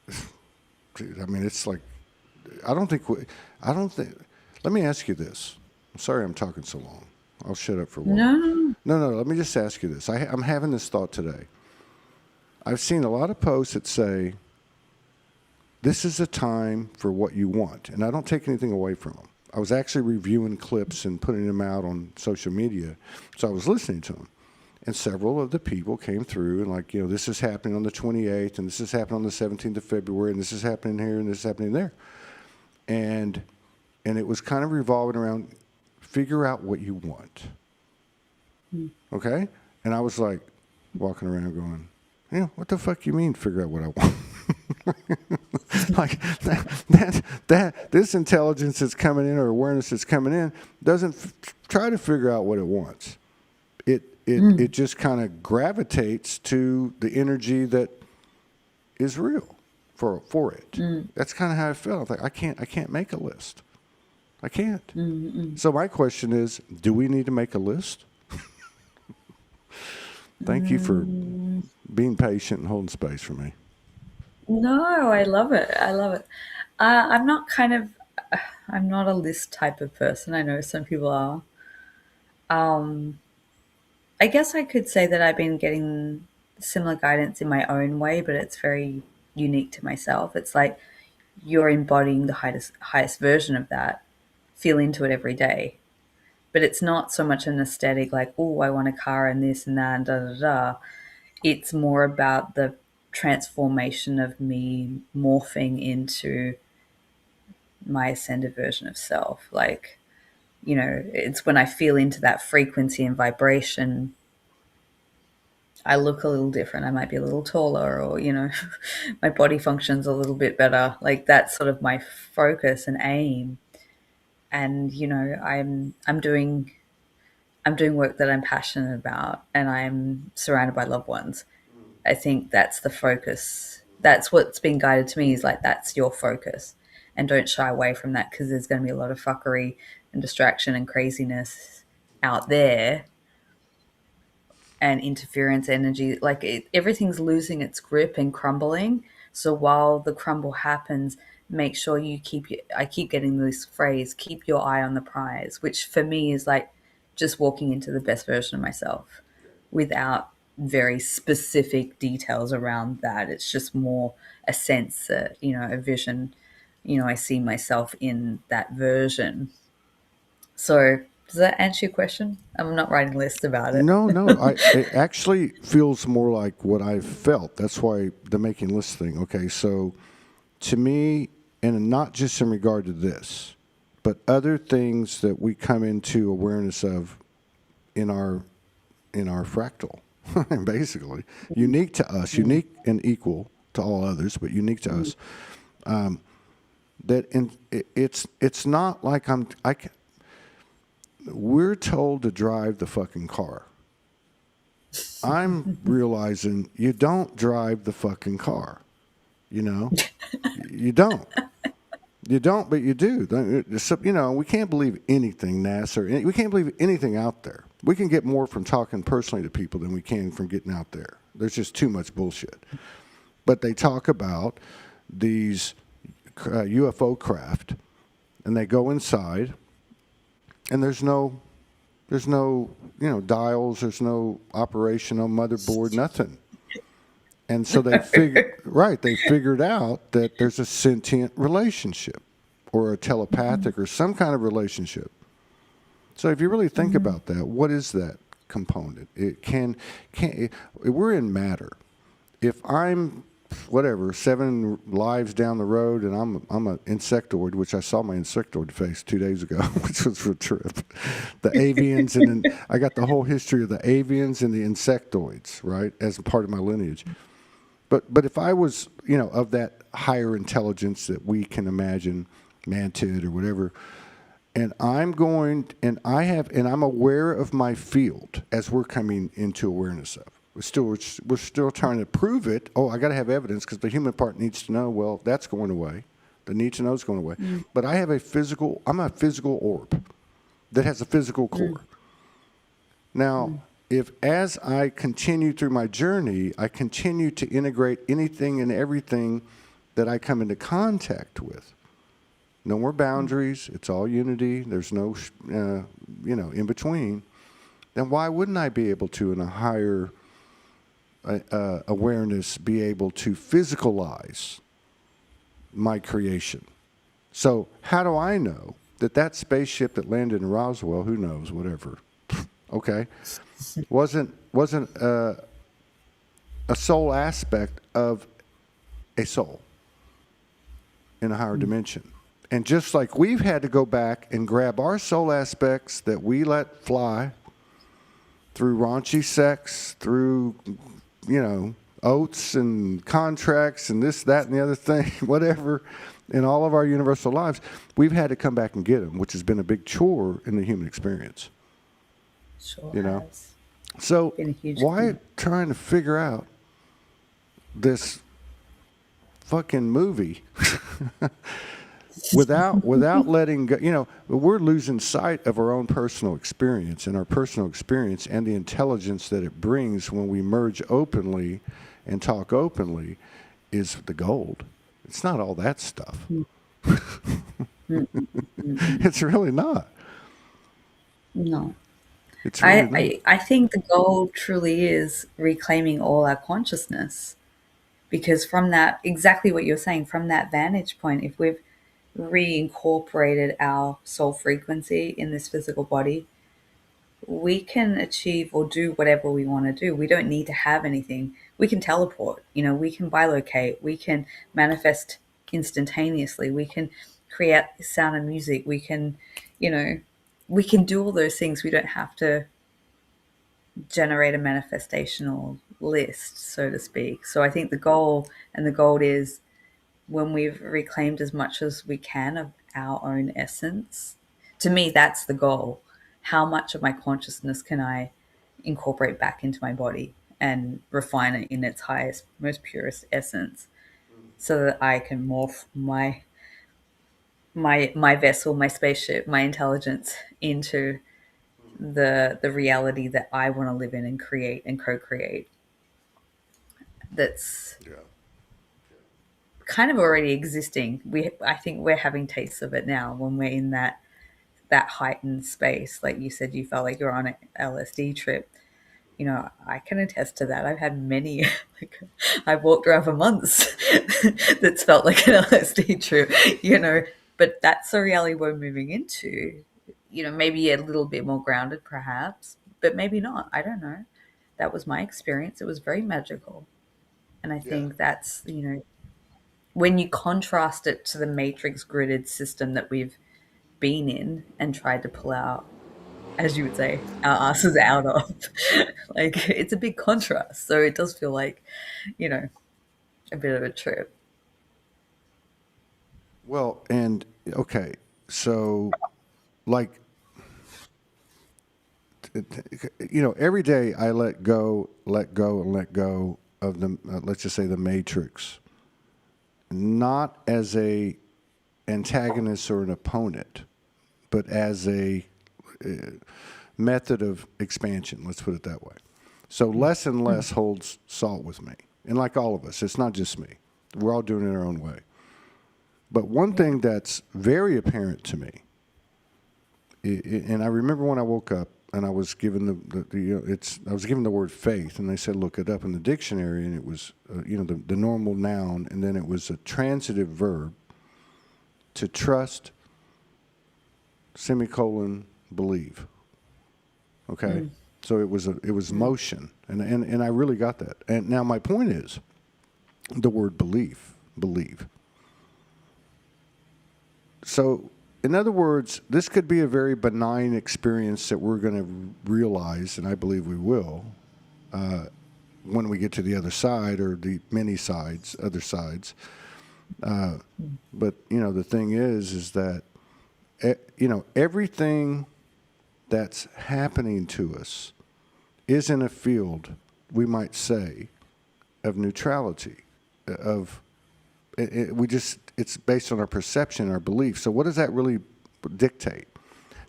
I mean, it's like, let me ask you this. I'm sorry I'm talking so long. I'll shut up for a while. No. Let me just ask you this. I'm having this thought today. I've seen a lot of posts that say, this is a time for what you want. And I don't take anything away from them. I was actually reviewing clips and putting them out on social media. So I was listening to them. And several of the people came through and like, this is happening on the 28th, and this is happening on the 17th of February, and this is happening here, and this is happening there. And it was kind of revolving around, figure out what you want. Okay? And I was like, walking around going, what the fuck you mean figure out what I want? Like that this intelligence that's coming in, or awareness that's coming in, doesn't try to figure out what it wants. It just kind of gravitates to the energy that is real for it. That's kind of how I felt. Like I can't make a list. I can't. So my question is, do we need to make a list? Thank you for being patient and holding space for me. No, I love it. I love it. I'm not a list type of person. I know some people are. I guess I could say that I've been getting similar guidance in my own way, but it's very unique to myself. It's like you're embodying the highest version of that feel into it every day. But it's not so much an aesthetic like, oh, I want a car and this and that and da da da. It's more about the transformation of me morphing into my ascended version of self. Like, it's when I feel into that frequency and vibration, I look a little different. I might be a little taller, or, my body functions a little bit better. Like, that's sort of my focus and aim. And, I'm doing work that I'm passionate about, and I'm surrounded by loved ones. I think that's the focus. That's what's been guided to me, is like, that's your focus. And don't shy away from that, because there's going to be a lot of fuckery and distraction and craziness out there, and interference energy. Like, everything's losing its grip and crumbling. So while the crumble happens, make sure you I keep getting this phrase, keep your eye on the prize, which for me is like just walking into the best version of myself without very specific details around that. It's just more a sense, a vision. I see myself in that version. So does that answer your question? I'm not writing lists about it. No, no. It actually feels more like what I've felt. That's why the making list thing. Okay, so to me, and not just in regard to this, but other things that we come into awareness of in our fractal, basically unique to us, unique and equal to all others, but unique to us. It's not like we're told to drive the fucking car. I'm realizing you don't drive the fucking car. You know, you don't. You don't, but you do. We can't believe anything NASA. We can't believe anything out there. We can get more from talking personally to people than we can from getting out there. There's just too much bullshit. But they talk about these UFO craft, and they go inside, and there's no dials, there's no operation, no motherboard, nothing. And so they figured out that there's a sentient relationship or a telepathic or some kind of relationship. So if you really think about that, what is that component? We're in matter. If I'm whatever 7 lives down the road and I'm an insectoid, which I saw my insectoid face 2 days ago, which was a trip. The avians, and then I got the whole history of the avians and the insectoids, right, as a part of my lineage. But if I was, of that higher intelligence that we can imagine, mantid or whatever, and I'm aware of my field as we're coming into awareness of. We're still trying to prove it. Oh, I got to have evidence, because the human part needs to know. Well, that's going away. The need to know is going away. But I'm a physical orb that has a physical core. Now, if as I continue through my journey, I continue to integrate anything and everything that I come into contact with, no more boundaries, it's all unity, there's no, in between, then why wouldn't I be able to, in a higher awareness, be able to physicalize my creation? So how do I know that spaceship that landed in Roswell, who knows, whatever, okay, wasn't a soul aspect of a soul in a higher dimension? And just like we've had to go back and grab our soul aspects that we let fly through raunchy sex, through, oaths and contracts and this, that, and the other thing, whatever, in all of our universal lives, we've had to come back and get them, which has been a big chore in the human experience. Sure has. So why thing. trying to figure out this fucking movie without letting go? We're losing sight of our own personal experience, and our personal experience and the intelligence that it brings when we merge openly and talk openly is the gold. It's not all that stuff. It's really not. No. It's really I think the goal truly is reclaiming all our consciousness, because from that, exactly what you're saying, from that vantage point, if we've reincorporated our soul frequency in this physical body, we can achieve or do whatever we want to do. We don't need to have anything. We can teleport, we can bilocate, we can manifest instantaneously, we can create sound and music, you know, we can do all those things. We don't have to generate a manifestational list, so to speak. So I think the goal and the goal is when we've reclaimed as much as we can of our own essence, to me, that's the goal. How much of my consciousness can I incorporate back into my body and refine it in its highest, most purest essence so that I can morph my vessel, my spaceship, my intelligence into the reality that I want to live in and create and co-create. That's Yeah. kind of already existing. I think we're having tastes of it now when we're in that heightened space. Like you said, you felt like you're on an LSD trip. I can attest to that. I've had many, like, I've walked around for months that's felt like an LSD trip, but that's the reality we're moving into. Maybe a little bit more grounded perhaps, but maybe not. I don't know. That was my experience. It was very magical. And I Yeah. think that's, when you contrast it to the matrix gridded system that we've been in and tried to pull out, as you would say, our asses out of, like, it's a big contrast. So it does feel like, you know, a bit of a trip. Well, and okay, so like every day I let go, and let go of the let's just say the matrix, not as a antagonist or an opponent, but as a method of expansion. Let's put it that way. So less and less holds salt with me, and like all of us, it's not just me. We're all doing it our own way. But one thing that's very apparent to me, and I remember when I woke up and I was given I was given the word faith, and they said look it up in the dictionary, and it was the normal noun, and then it was a transitive verb, to trust, semicolon, believe. Okay, so it was motion, and I really got that. And now my point is, the word believe. So, in other words, this could be a very benign experience that we're going to realize, and I believe we will, when we get to the other side, or the many sides, other sides. But the thing is that everything that's happening to us is in a field, we might say, of neutrality, of it's based on our perception, our belief. So what does that really dictate?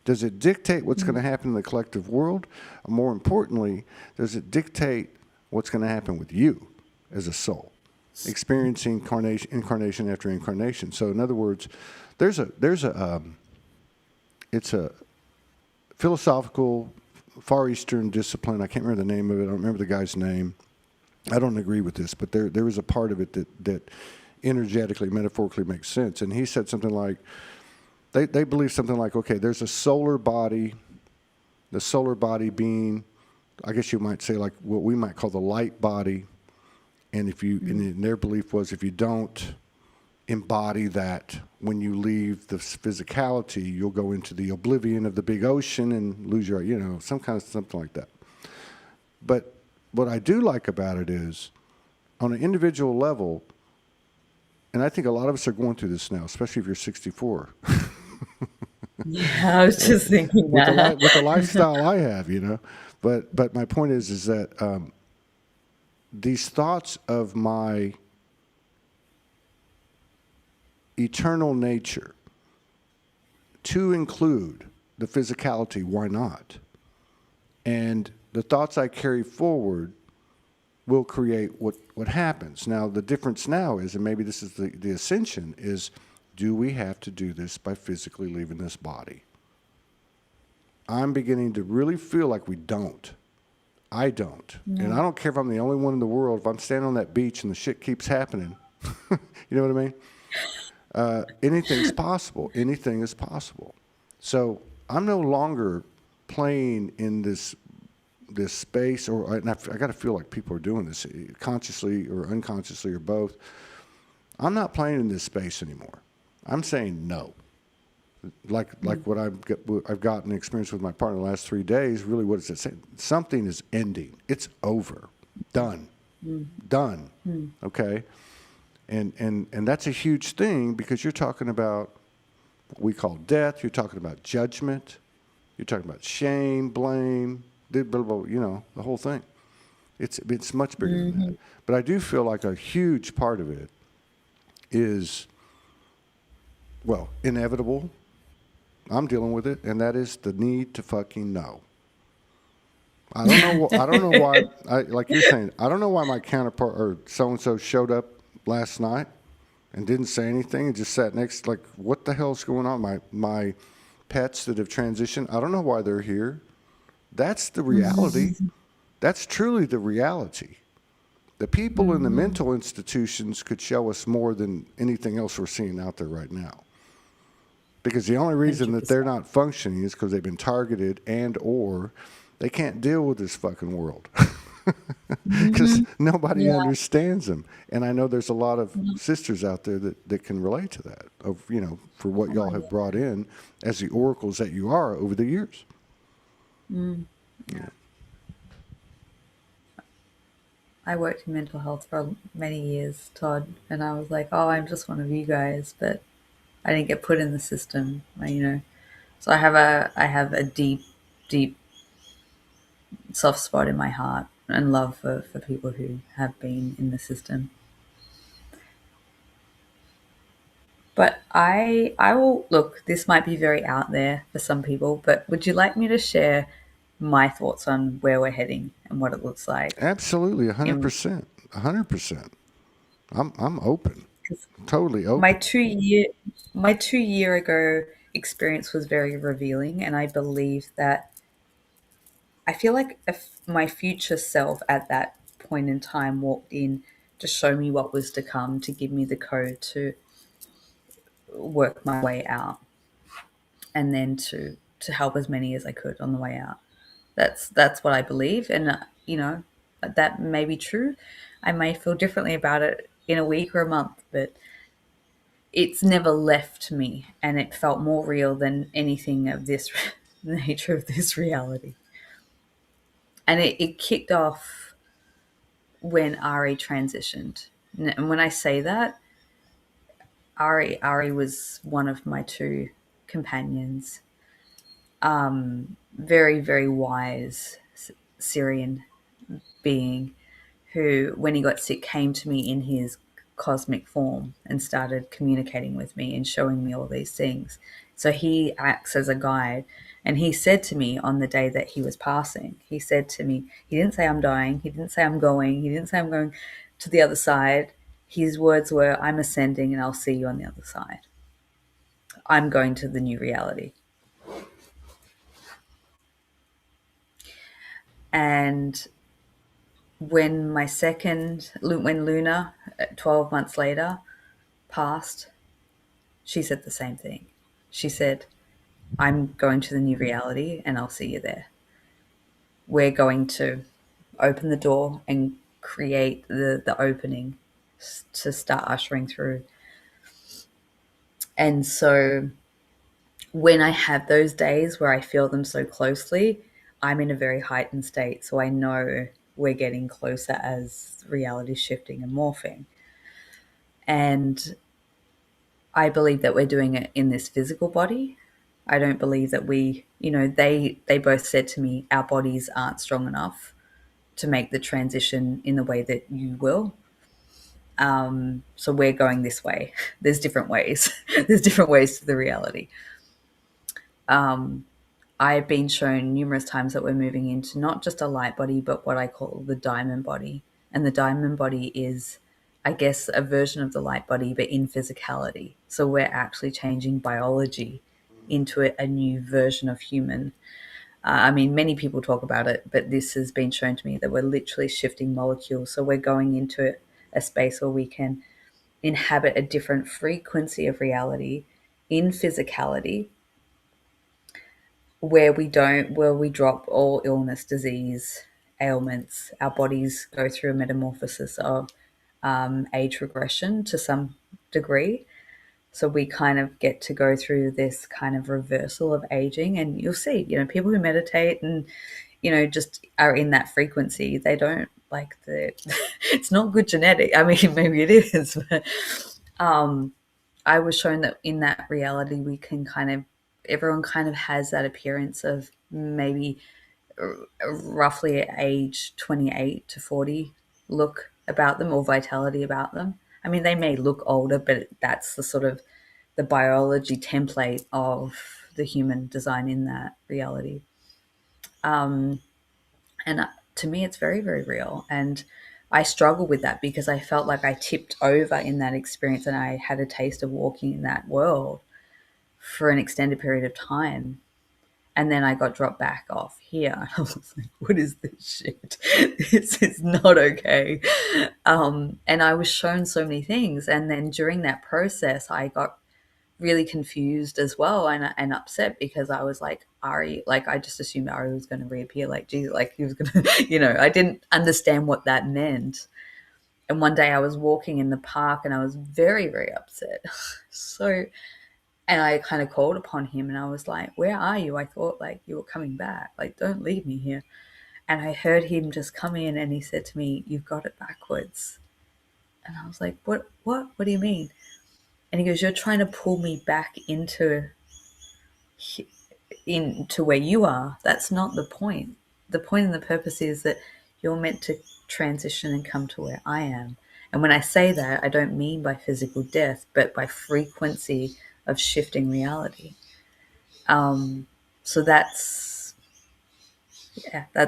Does it dictate what's going to happen in the collective world? Or more importantly, does it dictate what's going to happen with you as a soul, experiencing incarnation after incarnation? So in other words, it's a philosophical Far Eastern discipline. I can't remember the name of it. I don't remember the guy's name. I don't agree with this, but there is a part of it that energetically, metaphorically makes sense. And he said something like, they believe something like, okay, there's a solar body, the solar body being, I guess you might say, like what we might call the light body. And and their belief was, if you don't embody that when you leave the physicality, you'll go into the oblivion of the big ocean and lose your, something like that. But what I do like about it is, on an individual level, and I think a lot of us are going through this now, especially if you're 64. Yeah, I was just thinking that. With the lifestyle I have, But my point is that these thoughts of my eternal nature, to include the physicality, why not? And the thoughts I carry forward will create what happens. Now, the difference now is, and maybe this is the ascension, is do we have to do this by physically leaving this body? I'm beginning to really feel like we don't. I don't. No. And I don't care if I'm the only one in the world. If I'm standing on that beach and the shit keeps happening, you know what I mean? Anything's possible. Anything is possible. So I'm no longer playing in this space, and I got to feel like people are doing this consciously or unconsciously or both. I'm not playing in this space anymore. I'm saying no. Like what I've gotten experience with my partner the last 3 days. Really, what is it saying? Something is ending. It's over. Done. Done. Okay. And that's a huge thing because you're talking about what we call death. You're talking about judgment. You're talking about shame, blame, blah, blah, blah, the whole thing. It's much bigger than that. But I do feel like a huge part of it is, well, inevitable. I'm dealing with it, and that is the need to fucking know. I don't know. I don't know why. Like you're saying, I don't know why my counterpart or so and so showed up last night and didn't say anything and just sat next. Like, what the hell's going on? My pets that have transitioned. I don't know why they're here. That's the reality. That's truly the reality. The people in the mental institutions could show us more than anything else we're seeing out there right now. Because the only reason that they're not functioning is because they've been targeted and or they can't deal with this fucking world. Because nobody understands them. And I know there's a lot of sisters out there that can relate to that, for what y'all have brought in as the oracles that you are over the years. Yeah. I worked in mental health for many years, Todd, and I was like, oh, I'm just one of you guys, but I didn't get put in the system, So I have a deep, deep soft spot in my heart and love for people who have been in the system. But I will look, this might be very out there for some people, but would you like me to share my thoughts on where we're heading and what it looks like? Absolutely, 100%. 100%. I'm open. Totally open. My 2 year ago experience was very revealing, and I believe that I feel like if my future self at that point in time walked in to show me what was to come, to give me the code to work my way out, and then to help as many as I could on the way out. That's what I believe, and that may be true. I may feel differently about it in a week or a month, but it's never left me, and it felt more real than anything of this the nature of this reality. And it kicked off when Ari transitioned. And when I say that, Ari was one of my two companions. Very, very wise Syrian being who, when he got sick, came to me in his cosmic form and started communicating with me and showing me all these things. So he acts as a guide. And he said to me on the day that he was passing, he said to me, he didn't say I'm dying, he didn't say I'm going, he didn't say I'm going to the other side. His words were, I'm ascending and I'll see you on the other side. I'm going to the new reality. And when when Luna, 12 months later, passed, she said the same thing. She said, I'm going to the new reality and I'll see you there. We're going to open the door and create the opening to start ushering through. And so when I have those days where I feel them so closely, I'm in a very heightened state. So I know we're getting closer as reality shifting and morphing. And I believe that we're doing it in this physical body. I don't believe that they both said to me, our bodies aren't strong enough to make the transition in the way that you will. So we're going this way. There's different ways. There's different ways to the reality. I've been shown numerous times that we're moving into not just a light body, but what I call the diamond body. And the diamond body is, I guess, a version of the light body, but in physicality. So we're actually changing biology into a new version of human. Many people talk about it, but this has been shown to me that we're literally shifting molecules. So we're going into a space where we can inhabit a different frequency of reality in physicality, where we drop all illness, disease, ailments. Our bodies go through a metamorphosis of age regression to some degree. So we kind of get to go through this kind of reversal of aging. And you'll see, people who meditate and, just are in that frequency, they don't like it's not good genetic. I mean, maybe it is, but I was shown that in that reality, we can everyone kind of has that appearance of maybe roughly age 28 to 40 look about them, or vitality about them. I mean, they may look older, but that's the sort of the biology template of the human design in that reality. And to me, it's very, very real. And I struggle with that because I felt like I tipped over in that experience and I had a taste of walking in that world for an extended period of time. And then I got dropped back off here. I was like, what is this shit? This is not okay. And I was shown so many things. And then during that process, I got really confused as well, and upset, because I was like, Ari, like I just assumed Ari was going to reappear, like Jesus, like he was going to, I didn't understand what that meant. And one day I was walking in the park and I was very, very upset. So, and I kind of called upon him and I was like, where are you? I thought like you were coming back. Like, don't leave me here. And I heard him just come in and he said to me, you've got it backwards. And I was like, what do you mean? And he goes, you're trying to pull me back into where you are. That's not the point. The point and the purpose is that you're meant to transition and come to where I am. And when I say that, I don't mean by physical death, but by frequency of shifting reality. So that's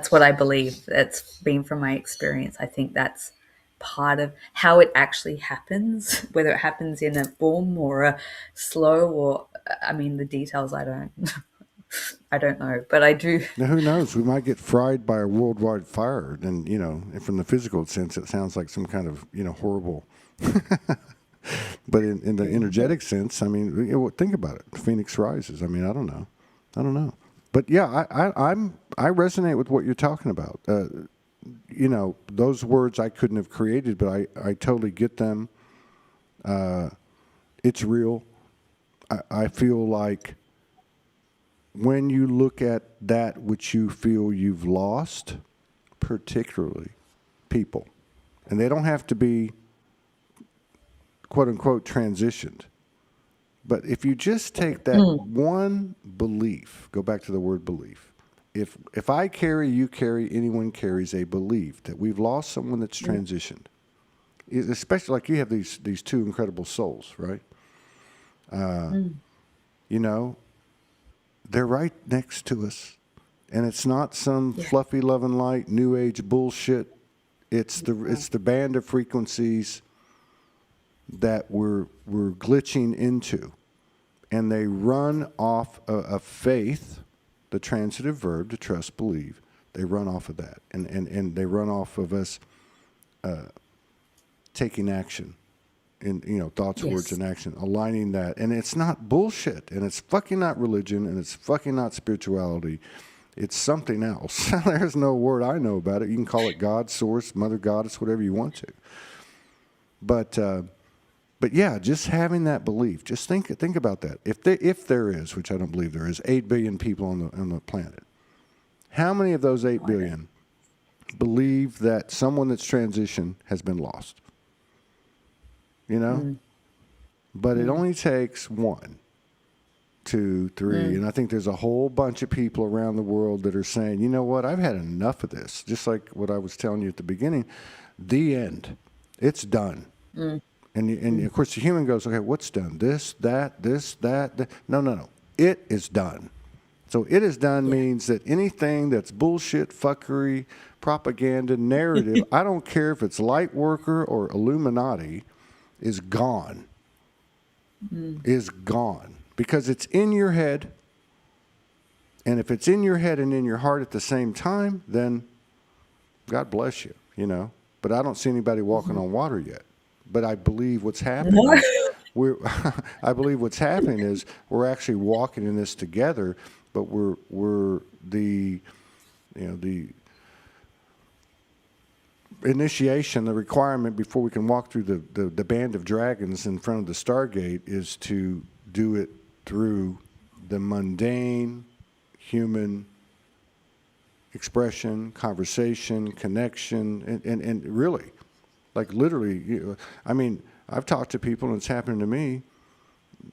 what I believe. That's been from my experience. I think that's part of how it actually happens, whether it happens in a boom or a slow, or I mean the details I don't know, but I do. Now, who knows? We might get fried by a worldwide fire. And, from the physical sense, it sounds like some kind of, horrible. But in the energetic sense, I mean, think about it. Phoenix rises. I mean, I don't know. But yeah, I resonate with what you're talking about. Those words I couldn't have created, but I totally get them. It's real. I feel like when you look at that which you feel you've lost, particularly people, and they don't have to be quote unquote transitioned, but if you just take that one belief, go back to the word belief. If I carry, you carry, anyone carries a belief that we've lost someone that's transitioned, especially like you have these two incredible souls, right? They're right next to us, and it's not some fluffy love and light new age bullshit. It's the band of frequencies that we're glitching into, and they run off of faith, the transitive verb to trust, believe. They run off of that, and they run off of us taking action. In thoughts, words, and action, aligning that. And it's not bullshit, and it's fucking not religion, and it's fucking not spirituality. It's something else. There's no word I know about it. You can call it God, source, mother goddess, whatever you want to. But yeah, just having that belief. Just think about that. If there is, which I don't believe there is, 8 billion people on the planet, how many of those 8 billion believe that someone that's transitioned has been lost? But it only takes 1, 2, 3, and I think there's a whole bunch of people around the world that are saying, you know what, I've had enough of this. Just like what I was telling you at the beginning, the end, it's done. And of course the human goes, okay, what's done? This, that. No, it is done. So it is done means that anything that's bullshit, fuckery, propaganda, narrative, I don't care if it's light worker or Illuminati, is gone. Is gone. Because it's in your head. And if it's in your head and in your heart at the same time, then God bless you, But I don't see anybody walking on water yet. but I believe what's happening No. is we're I believe what's happening is we're actually walking in this together, but we're the the initiation, the requirement before we can walk through the band of dragons in front of the Stargate is to do it through the mundane human expression, conversation, connection, and really, like literally, I mean, I've talked to people, and it's happened to me,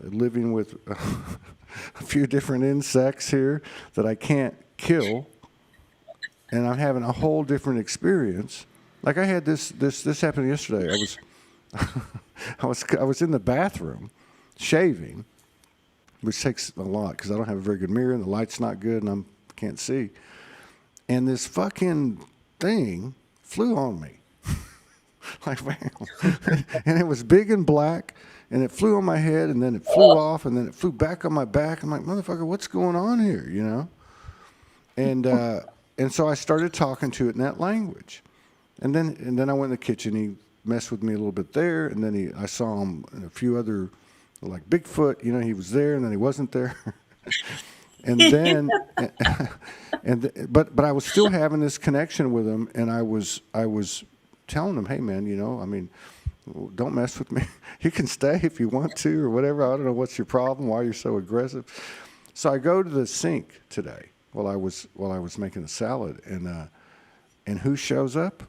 living with a few different insects here that I can't kill, and I'm having a whole different experience. Like I had this happened yesterday. I was in the bathroom shaving, which takes a lot because I don't have a very good mirror and the light's not good and I can't see. And this fucking thing flew on me. Like, bam. And it was big and black, and it flew on my head, and then it flew off, and then it flew back on my back. I'm like, motherfucker, what's going on here, you know? And so I started talking to it in that language. And then I went in the kitchen. He messed with me a little bit there, and then I saw him in a few other, like Bigfoot, you know, he was there, and then he wasn't there. And then, but I was still having this connection with him, and I was telling him, hey man, you know, I mean, don't mess with me. You can stay if you want to or whatever. I don't know what's your problem, why you're so aggressive. So I go to the sink today while I was making a salad, and who shows up?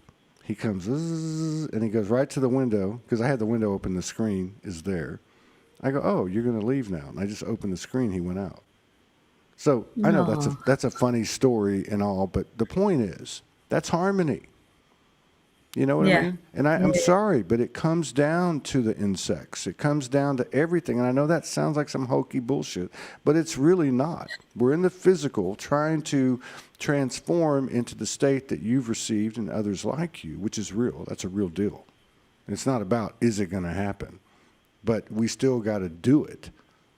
He comes and he goes right to the window because I had the window open. The screen is there. I go, oh, you're going to leave now, and I just opened the screen. He went out. So I know No. that's a funny story and all, but the point is that's harmony. You know what I Yeah. mean? And I'm sorry, but it comes down to the insects. It comes down to everything. And I know that sounds like some hokey bullshit, but it's really not. We're in the physical trying to transform into the state that you've received and others like you, which is real. That's a real deal. It's not about, is it going to happen? But we still got to do it.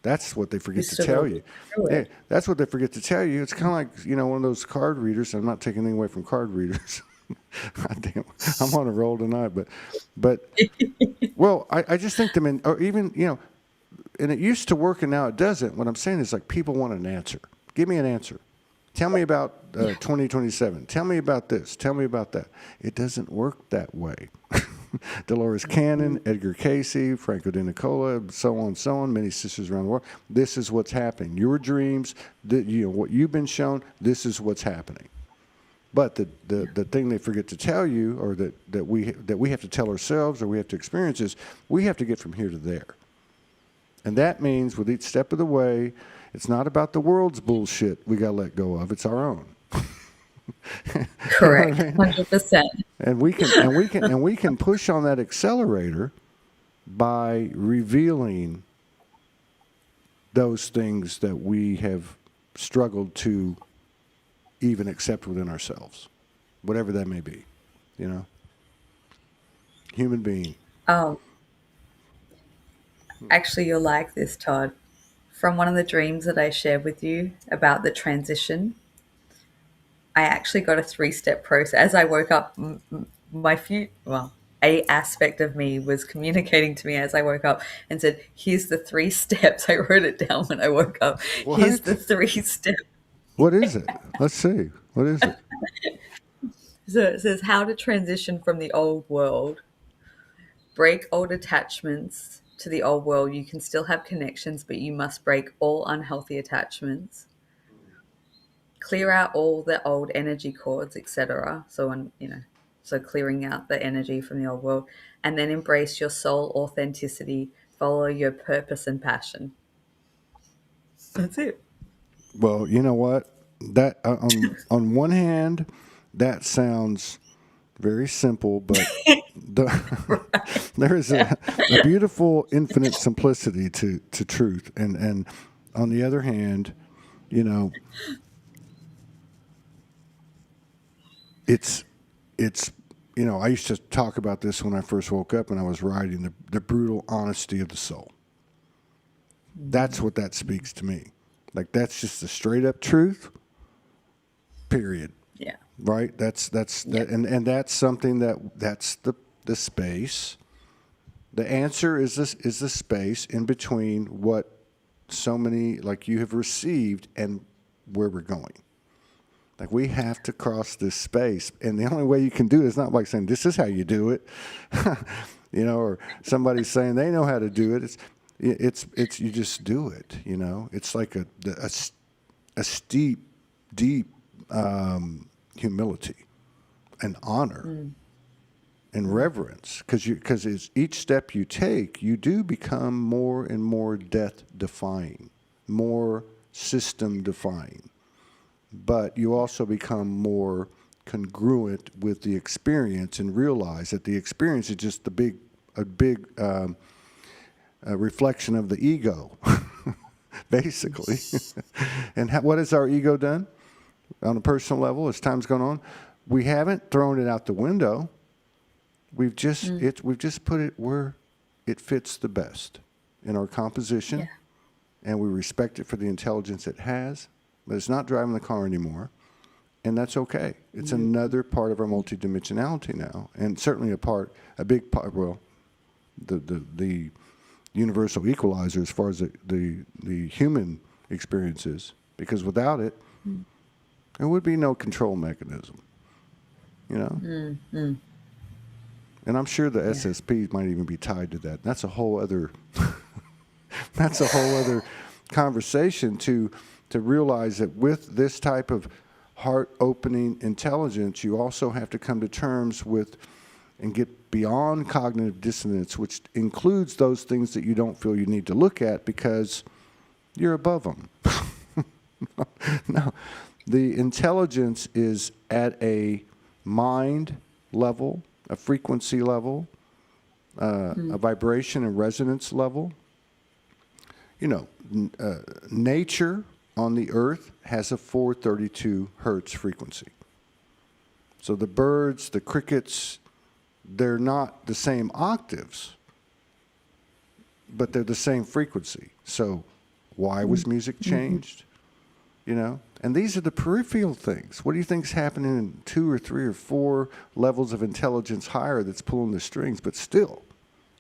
That's what they forget to still tell gotta you. do Yeah, it. that's what they forget to tell you. It's kind of like, you know, one of those card readers. I'm not taking anything away from card readers. God damn, I'm on a roll tonight, but well, I just think them in, or even, you know, and it used to work and now it doesn't. What I'm saying is like people want an answer. Give me an answer. Tell me about 2027. Tell me about this. Tell me about that. It doesn't work that way. Dolores Cannon, Edgar Casey, Franco de Nicola, so on, many sisters around the world. This is what's happening. Your dreams, you know, what you've been shown, this is what's happening. But the thing they forget to tell you, or that we have to tell ourselves, or we have to experience, is we have to get from here to there. And that means with each step of the way, it's not about the world's bullshit we got to let go of. It's our own. You know what I Correct. mean? 100%. And we can push on that accelerator by revealing those things that we have struggled to even accept within ourselves, whatever that may be, you know, human being. Um, Actually, you'll like this, Todd. From one of the dreams that I shared with you about the transition, I actually got a three-step process. As I woke up, a aspect of me was communicating to me as I woke up and said, "Here's the three steps." I wrote it down when I woke up. Here's the What? three steps. What is it? Let's see. What is it? So it says how to transition from the old world, break old attachments to the old world. You can still have connections, but you must break all unhealthy attachments. Clear out all the old energy cords, etc. So clearing out the energy from the old world, and then embrace your soul authenticity. Follow your purpose and passion. That's it. Well, you know what? That on one hand, that sounds very simple, but there is a beautiful infinite simplicity to truth, and on the other hand, you know, it's it's you know, I used to talk about this when I first woke up and I was writing the brutal honesty of the soul. That's what that speaks to me. Like that's just the straight up truth. Period. Yeah. Right? That's Yeah. that, and that's something that's the space The answer is the space in between what so many like you have received and where we're going. Like we have to cross this space, and the only way you can do it is not like saying this is how you do it, or somebody saying they know how to do it. It's you just do it. It's like a steep, deep humility and honor and reverence, because each step you take, you do become more and more death defying, more system defying, but you also become more congruent with the experience and realize that the experience is just a big reflection of the ego, basically. And what has our ego done on a personal level as time's gone on? We haven't thrown it out the window. We've just put it where it fits the best in our composition, Yeah. and we respect it for the intelligence it has. But it's not driving the car anymore, and that's okay. It's another part of our multidimensionality now, and certainly a big part. Well, the universal equalizer as far as the human experience is, because without it, there would be no control mechanism. You know. And I'm sure the Yeah. SSPs might even be tied to that. That's a whole other that's a whole other conversation to realize that with this type of heart opening intelligence, you also have to come to terms with and get beyond cognitive dissonance, which includes those things that you don't feel you need to look at because you're above them. No, the intelligence is at a mind level, a frequency level, a vibration and resonance level. Nature on the earth has a 432 hertz frequency. So the birds, the crickets, they're not the same octaves, but they're the same frequency. So why was music changed? And these are the peripheral things. What do you think's happening in 2 or 3 or 4 levels of intelligence higher that's pulling the strings? But still,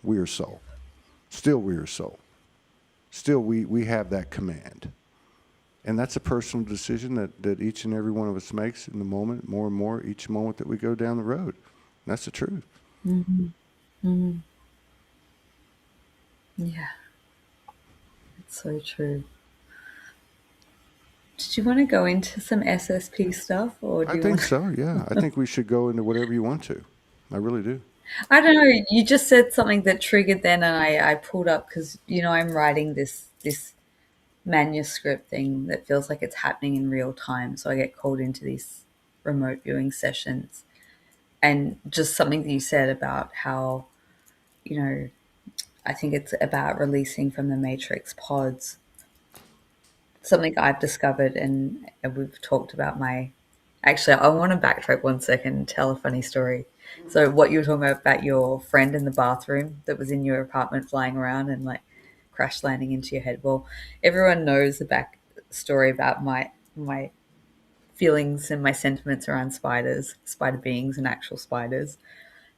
we are soul. Still, we are soul. Still, we have that command. And that's a personal decision that each and every one of us makes in the moment, more and more, each moment that we go down the road. And that's the truth. Yeah. It's so true. Did you want to go into some SSP stuff, or I do you think want? so, yeah. I think we should go into whatever you want to. I really do. I don't know. You just said something that triggered then, and I pulled up because I'm writing this manuscript thing that feels like it's happening in real time. So I get called into these remote viewing sessions, and just something that you said about how you know I think it's about releasing from the matrix pods. Something I've discovered, and we've talked about my. Actually, I want to backtrack 1 second and tell a funny story. So, what you were talking about your friend in the bathroom that was in your apartment flying around and like crash landing into your head. Well, everyone knows the back story about my feelings and my sentiments around spiders, spider beings, and actual spiders.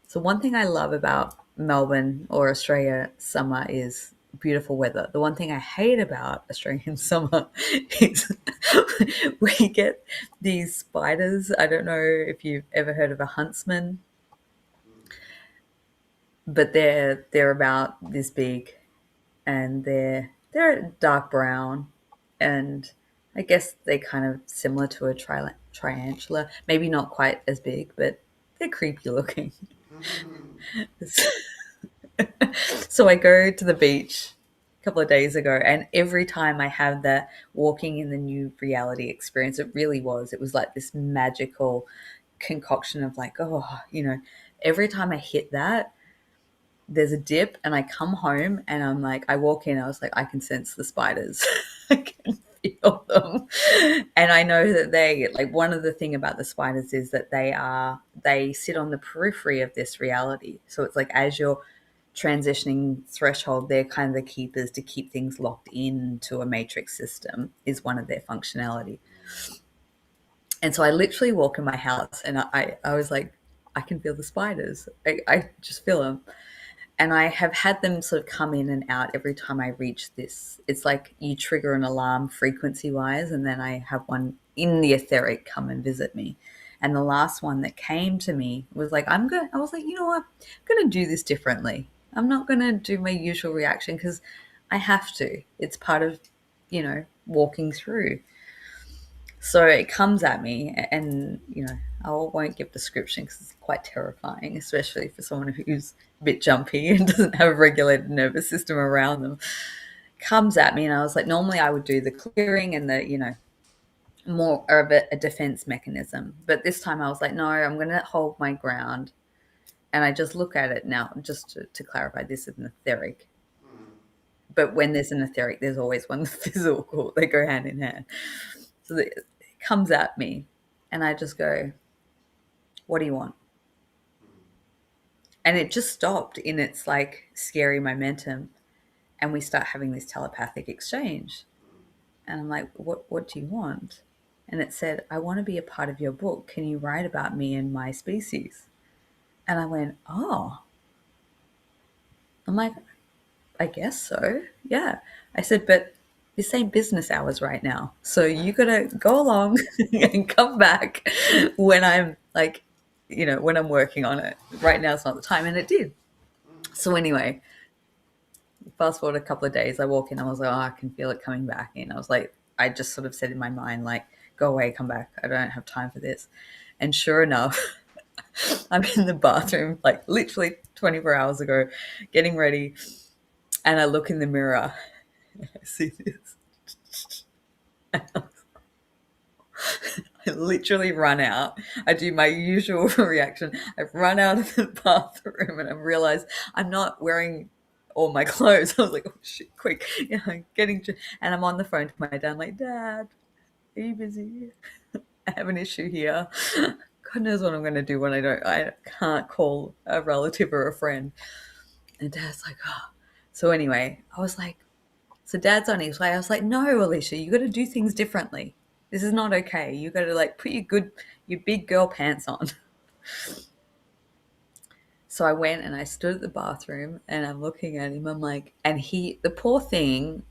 So one thing I love about Melbourne or Australia summer is beautiful weather. The one thing I hate about Australian summer is we get these spiders. I don't know if you've ever heard of a huntsman, but they're about this big, and they're dark brown, and I guess they kind of similar to a triantula. Maybe not quite as big, but they're creepy looking. So I go to the beach a couple of days ago, and every time I have that walking in the new reality experience, it really was. It was like this magical concoction of like, oh, every time I hit that, there's a dip, and I come home and I'm like, I walk in, I was like, I can sense the spiders. I can feel them. And I know that like one of the thing about the spiders is that they sit on the periphery of this reality. So it's like as you're transitioning threshold, they're kind of the keepers to keep things locked into a matrix system is one of their functionality. And so I literally walk in my house and I was like, I can feel the spiders. I just feel them. And I have had them sort of come in and out every time I reach this. It's like you trigger an alarm frequency wise, and then I have one in the etheric come and visit me. And the last one that came to me was like, I was like, you know what? I'm going to do this differently. I'm not going to do my usual reaction because I have to. It's part of, walking through. So it comes at me, and I won't give description because it's quite terrifying, especially for someone who's a bit jumpy and doesn't have a regulated nervous system around them. Comes at me, and I was like, normally I would do the clearing and the more of a defense mechanism, but this time I was like, no, I'm going to hold my ground, and I just look at it now. Just to clarify, this is an etheric, but when there's an etheric, there's always one physical. They go hand in hand. So it comes at me, and I just go, what do you want? And it just stopped in its like scary momentum. And we start having this telepathic exchange. And I'm like, what do you want? And it said, I want to be a part of your book. Can you write about me and my species? And I went, oh. I'm like, I guess so. Yeah. I said, but this ain't business hours right now. So you got to go along and come back when I'm like, when I'm working on it. Right now it's not the time. And it did. So anyway, fast forward a couple of days, I walk in, I was like, oh, I can feel it coming back in. I was like, I just sort of said in my mind, like, go away, come back. I don't have time for this. And sure enough, I'm in the bathroom, like literally 24 hours ago, getting ready. And I look in the mirror. I see this. I literally run out. I do my usual reaction. I've run out of the bathroom and I realized I'm not wearing all my clothes. I was like, oh shit, quick. And I'm on the phone to my dad. I'm like, Dad, are you busy? I have an issue here. God knows what I'm going to do when I can't call a relative or a friend. And Dad's like, oh. So anyway, I was like, so Dad's on his way. I was like, no, Alicia, you got to do things differently. This is not okay. You got to like put your big girl pants on. So I went and I stood at the bathroom and I'm looking at him. I'm like, and the poor thing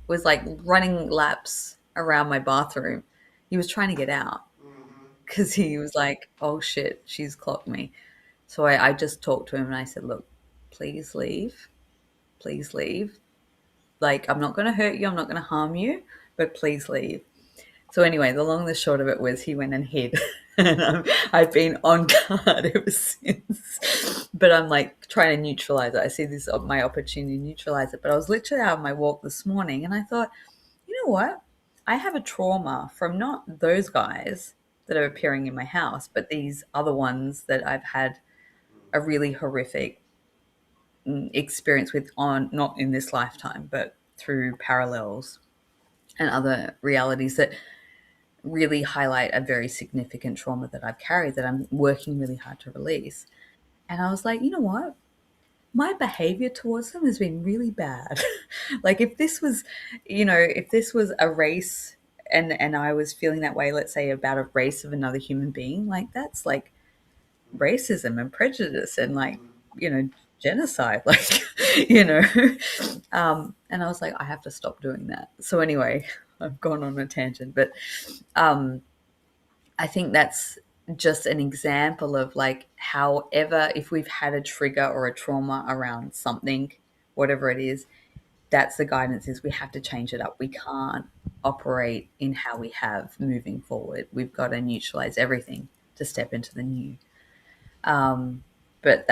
was like running laps around my bathroom. He was trying to get out because he was like, oh shit, she's clocked me. So I just talked to him and I said, look, please leave. Please leave. Like, I'm not going to hurt you. I'm not going to harm you, but please leave. So anyway, the long and the short of it was he went and hid. And I've been on guard ever since. But I'm like trying to neutralize it. I see this my opportunity to neutralize it. But I was literally out on my walk this morning and I thought, you know what? I have a trauma from not those guys that are appearing in my house, but these other ones that I've had a really horrific experience with, on not in this lifetime, but through parallels and other realities that really highlight a very significant trauma that I've carried that I'm working really hard to release. And I was like, you know what? My behavior towards them has been really bad. Like if this was a race and I was feeling that way, let's say about a race of another human being, like that's like racism and prejudice and like, genocide, like, you know. And I was like, I have to stop doing that. So anyway, I've gone on a tangent, but I think that's just an example of like, however, if we've had a trigger or a trauma around something, whatever it is, that's the guidance is we have to change it up. We can't operate in how we have moving forward. We've got to neutralize everything to step into the new. But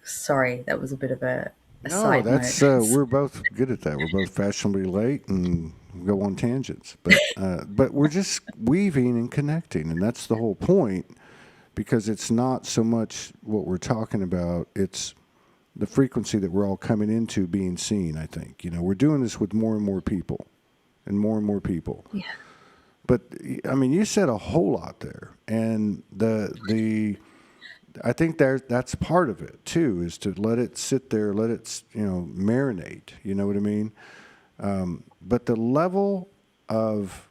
sorry, that was a bit of a No, side that's note. we're both good at that. We're both fashionably late and go on tangents, but we're just weaving and connecting, and that's the whole point. Because it's not so much what we're talking about; it's the frequency that we're all coming into being seen. I think we're doing this with more and more people, and more people. Yeah. But I mean, you said a whole lot there, and the I think that's part of it too, is to let it sit there, let it marinate. You know what I mean? But the level of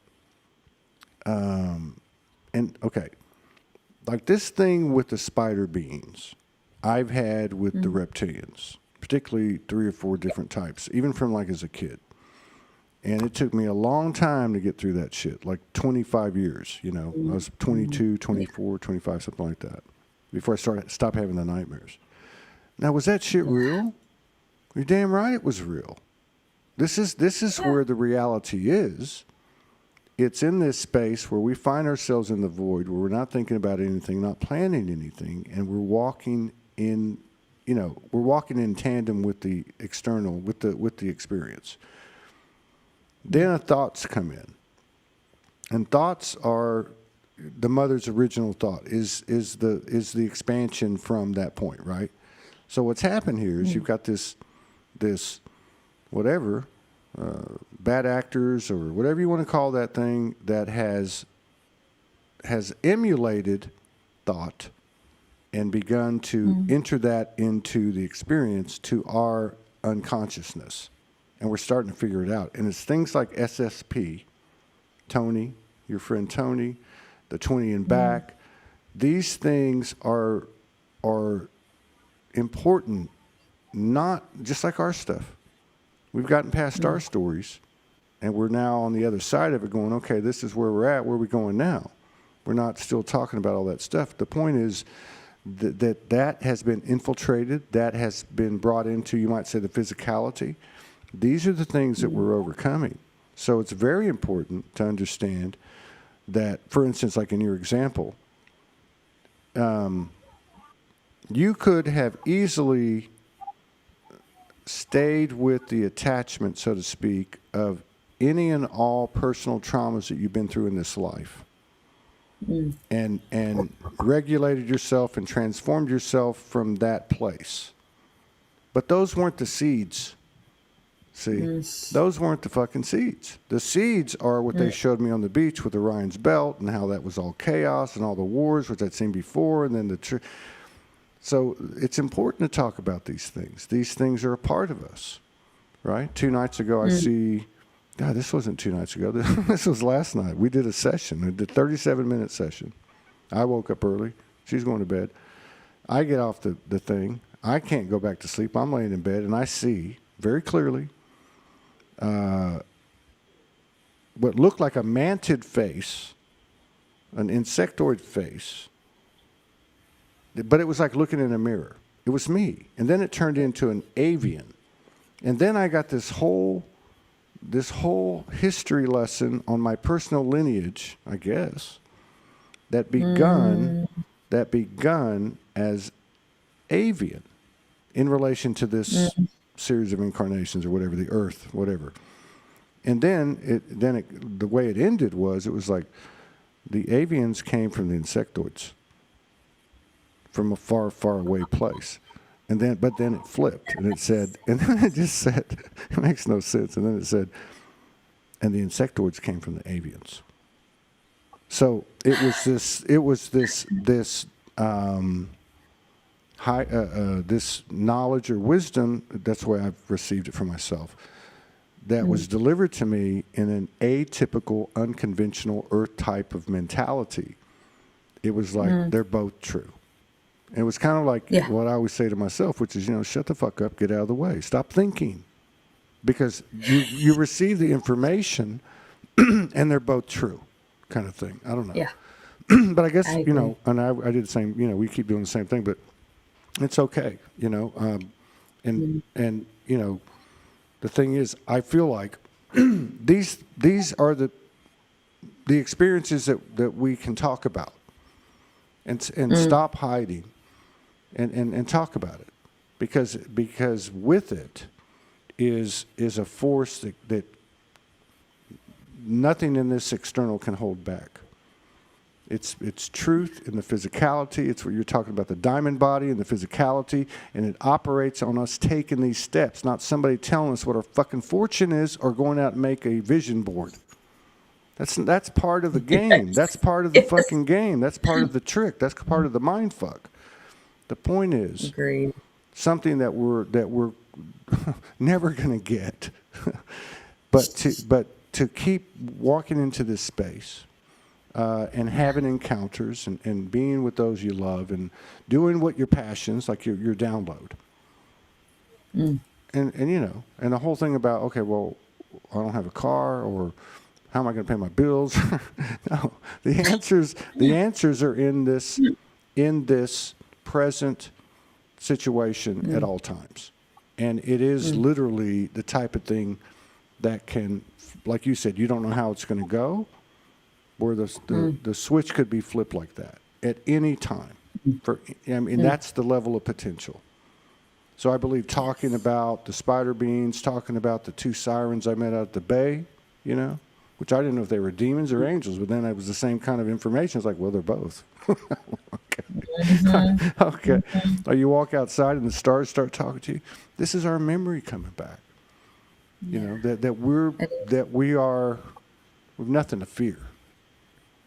and okay, like this thing with the spider beings, I've had with the reptilians particularly 3 or 4 different types, even from like as a kid. And it took me a long time to get through that shit, like 25 years, you know. I was 22, 24, 25, something like that, before I stopped having the nightmares. Now, was that shit real? You're damn right it was real. This is where the reality is. It's in this space where we find ourselves in the void, where we're not thinking about anything, not planning anything, and we're walking in, you know, we're walking in tandem with the external, with the experience. Then thoughts come in, and thoughts are the mother's original thought is the expansion from that point, right? So what's happened here is you've got this whatever, bad actors or whatever you want to call that thing that has emulated thought and begun to enter that into the experience to our unconsciousness. And we're starting to figure it out. And it's things like SSP, Tony, your friend Tony, the 20 and back. These things are important, not just like our stuff. We've gotten past our stories, and we're now on the other side of it going, okay, this is where we're at. Where are we going now? We're not still talking about all that stuff. The point is that has been infiltrated. That has been brought into, you might say, the physicality. These are the things that we're overcoming. So it's very important to understand that, for instance, like in your example, you could have easily stayed with the attachment, so to speak, of any and all personal traumas that you've been through in this life, and regulated yourself and transformed yourself from that place. But those weren't the seeds. See, those weren't the fucking seeds. The seeds are what they showed me on the beach with Orion's belt and how that was all chaos and all the wars, which I'd seen before, and then so it's important to talk about these things. These things are a part of us, right? 2 nights ago, I see, God, this wasn't 2 nights ago. This was last night. We did a session. We did a 37-minute session. I woke up early. She's going to bed. I get off the thing. I can't go back to sleep. I'm laying in bed, and I see very clearly what looked like a mantid face, an insectoid face, but it was like looking in a mirror. It was me. And then it turned into an avian. And then I got this whole history lesson on my personal lineage, I guess, that begun as avian in relation to this series of incarnations or whatever, the earth, whatever. And then the way it ended was, it was like the avians came from the insectoids, from a far, far away place. But then it flipped, and it said, and then it just said, it makes no sense. And then it said, and the insectoids came from the avians. So it was this this knowledge or wisdom, that's the way I've received it for myself, that was delivered to me in an atypical, unconventional earth type of mentality. It was like, they're both true. And it was kind of like what I always say to myself, which is, shut the fuck up, get out of the way. Stop thinking. Because you receive the information and they're both true, kind of thing. I don't know. Yeah. But I guess, and I did the same, we keep doing the same thing, but it's okay, and the thing is, I feel like these are the experiences that we can talk about and stop hiding and talk about it, because with it is a force that nothing in this external can hold back. It's truth in the physicality. It's what you're talking about, the diamond body and the physicality, and it operates on us taking these steps, not somebody telling us what our fucking fortune is or going out and make a vision board. That's part of the game. That's part of the fucking game. That's part of the trick. That's part of the mind fuck. The point is, something that we're never gonna get, but to keep walking into this space. And having encounters and being with those you love and doing what your passions, like your download. Mm. And and the whole thing about, okay, well, I don't have a car, or how am I going to pay my bills? No, the answers are in this present situation at Mm. all times. And it is Mm. literally the type of thing that can, like you said, you don't know how it's going to go, where Mm. the switch could be flipped like that at any time. I mean, Mm. that's the level of potential. So I believe talking Yes. about the spider beans, talking about the two sirens I met out at the bay, you know, which I didn't know if they were demons or angels, but then it was the same kind of information. It's like, well, they're both. Mhm. Okay. Mhm. Or you walk outside and the stars start talking to you. This is our memory coming back. Yeah, it is. That we are with nothing to fear.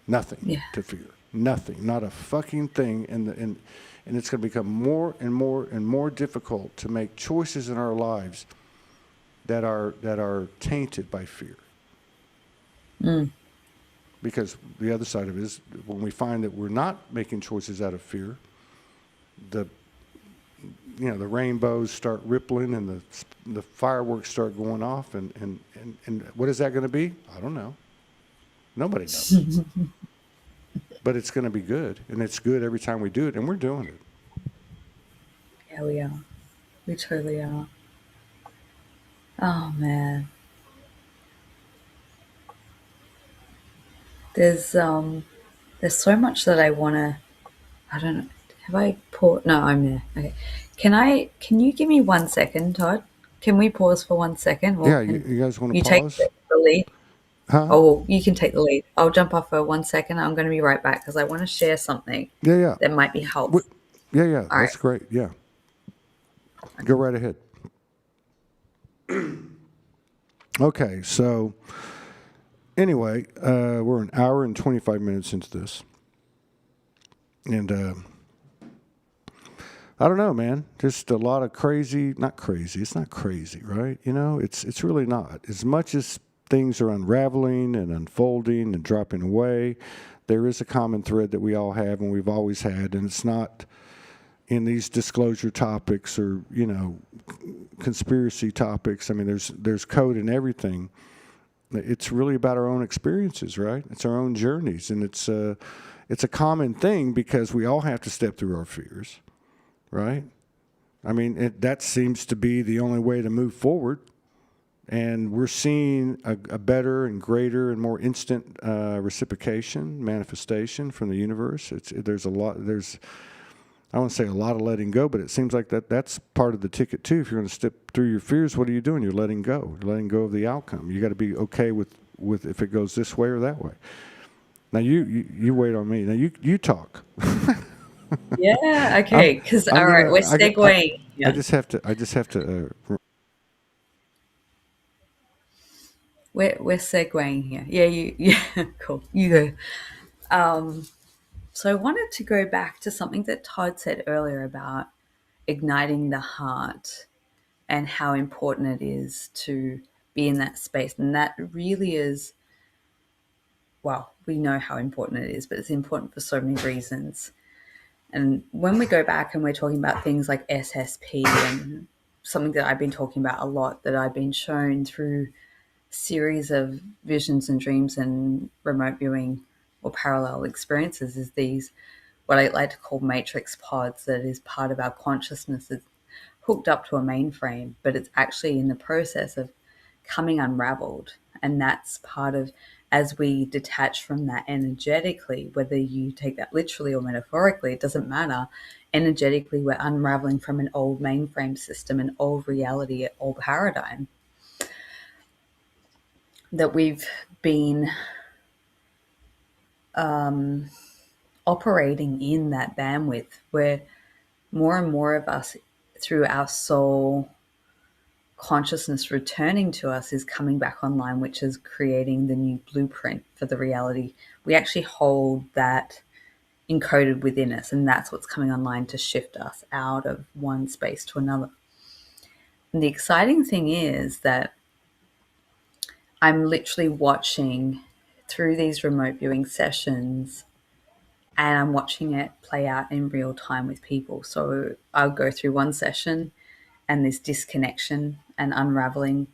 Nothing Yeah. to fear. Nothing. Not a fucking thing. And it's going to become more and more and more difficult to make choices in our lives that are tainted by fear. Mm. Because the other side of it is, when we find that we're not making choices out of fear, the the rainbows start rippling, and the fireworks start going off, and what is that going to be? I don't know. Nobody knows. But it's going to be good, and it's good every time we do it, and we're doing it. Yeah, we are. We totally are. Oh man, there's um, there's so much that I wanna. I don't know. Have I paused? No, I'm there. Okay. Can you give me 1 second, Todd? Can we pause for 1 second? Or Yeah, you, can you guys want you to take pause? the lead? Huh? Oh, well, you can take the lead. I'll jump off for 1 second. I'm going to be right back because I want to share something Yeah, yeah. that might be Wh- helpful. Yeah, yeah. All right. That's great. Yeah. Go right ahead. Okay, so anyway, we're an hour and 25 minutes into this. And I don't know, man. Just a lot of crazy, not crazy. It's not crazy, right? It's really not. As much as things are unraveling and unfolding and dropping away, there is a common thread that we all have and we've always had, and it's not in these disclosure topics or, conspiracy topics. I mean, there's code in everything. It's really about our own experiences, right? It's our own journeys, and it's a common thing because we all have to step through our fears, right? I mean, that seems to be the only way to move forward. And we're seeing a better and greater and more instant reciprocation, manifestation from the universe. There's a lot. I won't say a lot of letting go, but it seems like that's part of the ticket too. If you're going to step through your fears, what are you doing? You're letting go. You're letting go of the outcome. You got to be okay with if it goes this way or that way. Now you wait on me. Now you talk. Yeah. I'm Okay. Because I'm all right, gonna we're I segueing I here. just have to. We're segueing here. Yeah. You. Yeah. Cool. You go. So I wanted to go back to something that Todd said earlier about igniting the heart and how important it is to be in that space, and that really is, well, we know how important it is, but it's important for so many reasons. And when we go back and we're talking about things like SSP and something that I've been talking about a lot, that I've been shown through series of visions and dreams and remote viewing or parallel experiences, is these what I like to call matrix pods that is part of our consciousness. It's hooked up to a mainframe, but it's actually in the process of coming unraveled. And that's part of, as we detach from that energetically, whether you take that literally or metaphorically, it doesn't matter. Energetically, we're unraveling from an old mainframe system, an old reality, an old paradigm that we've been operating in, that bandwidth where more and more of us, through our soul consciousness returning to us, is coming back online, which is creating the new blueprint for the reality. We actually hold that encoded within us, and that's what's coming online to shift us out of one space to another. And the exciting thing is that I'm literally watching through these remote viewing sessions, and I'm watching it play out in real time with people. So I'll go through one session and this disconnection and unraveling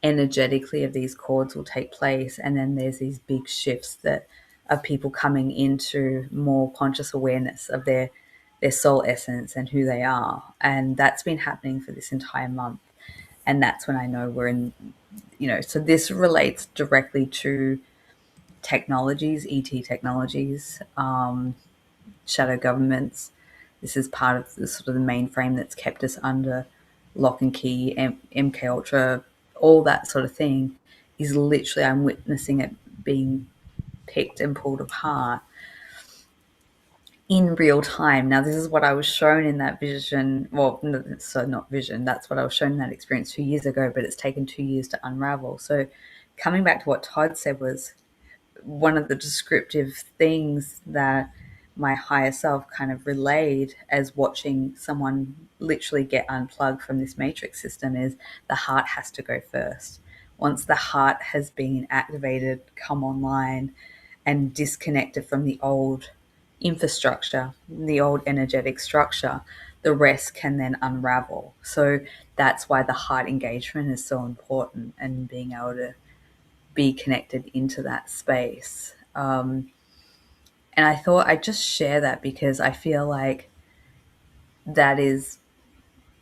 energetically of these cords will take place. And then there's these big shifts that of people coming into more conscious awareness of their soul essence and who they are. And that's been happening for this entire month. And that's when I know we're in, so this relates directly to technologies, ET technologies, shadow governments. This is part of the sort of the mainframe that's kept us under lock and key, MK Ultra, all that sort of thing is literally, I'm witnessing it being picked and pulled apart in real time. Now, this is what I was shown in that vision. Well, so not vision, that's what I was shown in that experience 2 years ago, but it's taken 2 years to unravel. So coming back to what Todd said was one of the descriptive things that my higher self kind of relayed as watching someone literally get unplugged from this matrix system is the heart has to go first. Once the heart has been activated, come online, and disconnected from the old infrastructure, the old energetic structure, the rest can then unravel. So that's why the heart engagement is so important, and being able to be connected into that space. And I thought I'd just share that because I feel like that is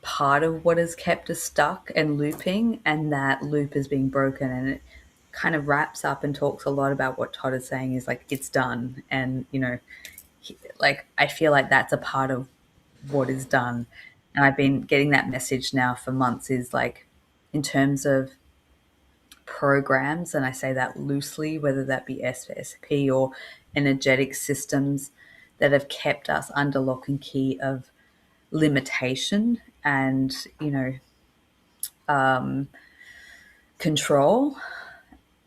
part of what has kept us stuck and looping, and that loop is being broken. And it kind of wraps up and talks a lot about what Todd is saying is like, it's done. And, like, I feel like that's a part of what is done. And I've been getting that message now for months is like, in terms of programs, and I say that loosely, whether that be SSP or energetic systems that have kept us under lock and key of limitation and, control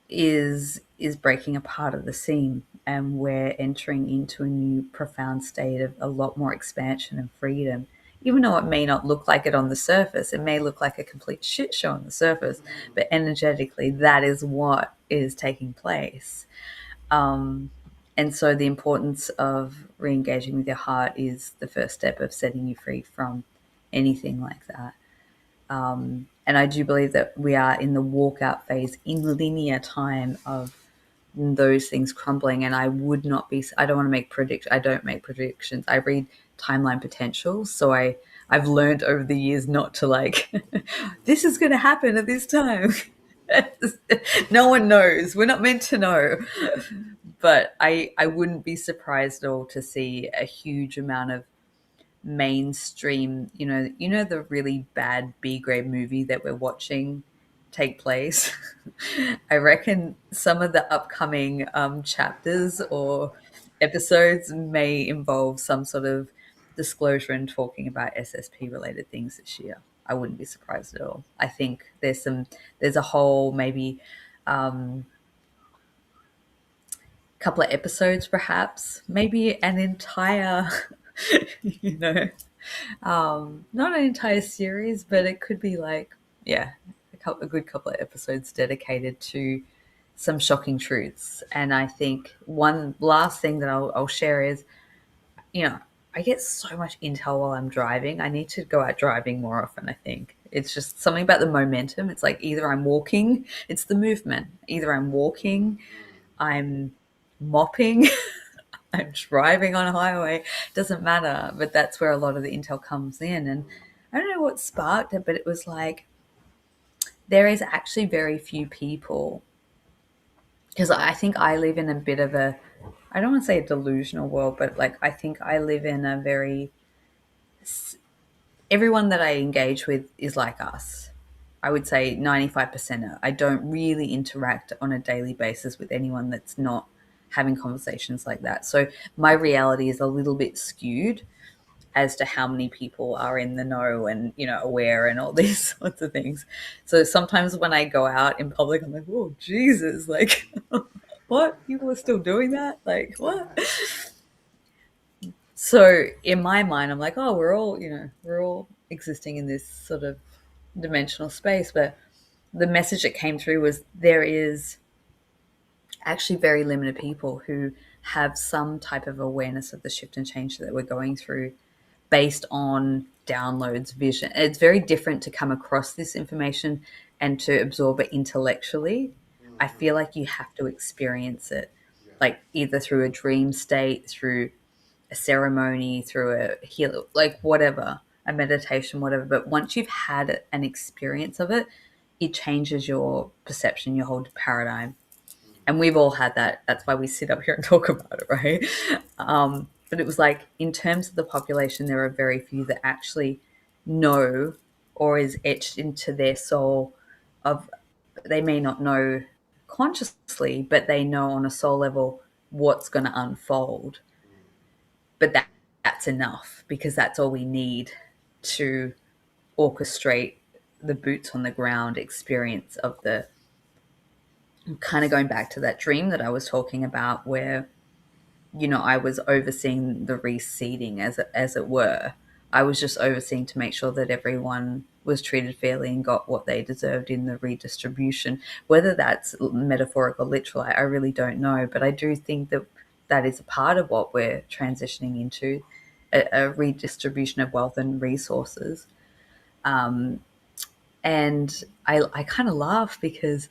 is breaking apart at the seam, and we're entering into a new profound state of a lot more expansion and freedom. Even though it may not look like it on the surface, it may look like a complete shit show on the surface, but energetically that is what is taking place. And so the importance of re-engaging with your heart is the first step of setting you free from anything like that. And I do believe that we are in the walkout phase in linear time of those things crumbling. And I would not be, I don't want to make predictions. I don't make predictions. I read timeline potential. So I've learned over the years not to like, this is going to happen at this time. No one knows. We're not meant to know. But I wouldn't be surprised at all to see a huge amount of mainstream, the really bad B grade movie that we're watching take place. I reckon some of the upcoming chapters or episodes may involve some sort of disclosure and talking about SSP related things this year. I wouldn't be surprised at all. I think there's a whole maybe couple of episodes, perhaps, maybe an entire, you know, not an entire series, but it could be like, yeah, a good couple of episodes dedicated to some shocking truths. And I think one last thing that I'll share is, I get so much intel while I'm driving. I need to go out driving more often, I think. It's just something about the momentum. It's like either I'm walking, it's the movement. Either I'm walking, I'm mopping, I'm driving on a highway, doesn't matter. But that's where a lot of the intel comes in. And I don't know what sparked it, but it was like there is actually very few people, because I think I live in a bit of a, I don't want to say a delusional world, but like I think I live in a very, everyone that I engage with is like us. I would say 95% are. I don't really interact on a daily basis with anyone that's not having conversations like that. So my reality is a little bit skewed as to how many people are in the know and, aware and all these sorts of things. So sometimes when I go out in public, I'm like, oh, Jesus, like, what? People are still doing that? Like, what? So in my mind, I'm like, oh, we're all existing in this sort of dimensional space. But the message that came through was there is actually very limited people who have some type of awareness of the shift and change that we're going through based on downloads, vision. It's very different to come across this information and to absorb it intellectually. I feel like you have to experience it, like either through a dream state, through a ceremony, through a heal, like whatever, a meditation, whatever. But once you've had an experience of it, it changes your perception, your whole paradigm. And we've all had that. That's why we sit up here and talk about it, right? But it was like, in terms of the population, there are very few that actually know or is etched into their soul of, they may not know consciously, but they know on a soul level what's going to unfold. But that's enough, because that's all we need to orchestrate the boots on the ground experience of the, kind of going back to that dream that I was talking about, where, I was overseeing the reseeding, as it were. I was just overseeing to make sure that everyone was treated fairly and got what they deserved in the redistribution. Whether that's metaphorical or literal, I really don't know. But I do think that that is a part of what we're transitioning into, a redistribution of wealth and resources. And I kind of laugh because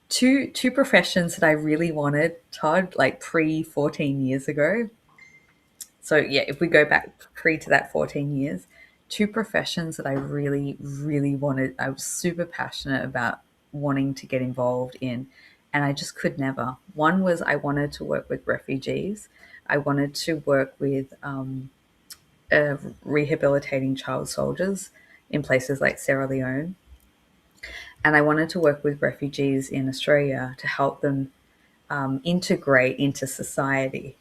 two professions that I really wanted, Todd, like pre 14 years ago. So yeah, if we go back pre to that 14 years, two professions that I really, really wanted, I was super passionate about wanting to get involved in, and I just could never. One was, I wanted to work with refugees. I wanted to work with rehabilitating child soldiers in places like Sierra Leone. And I wanted to work with refugees in Australia to help them integrate into society.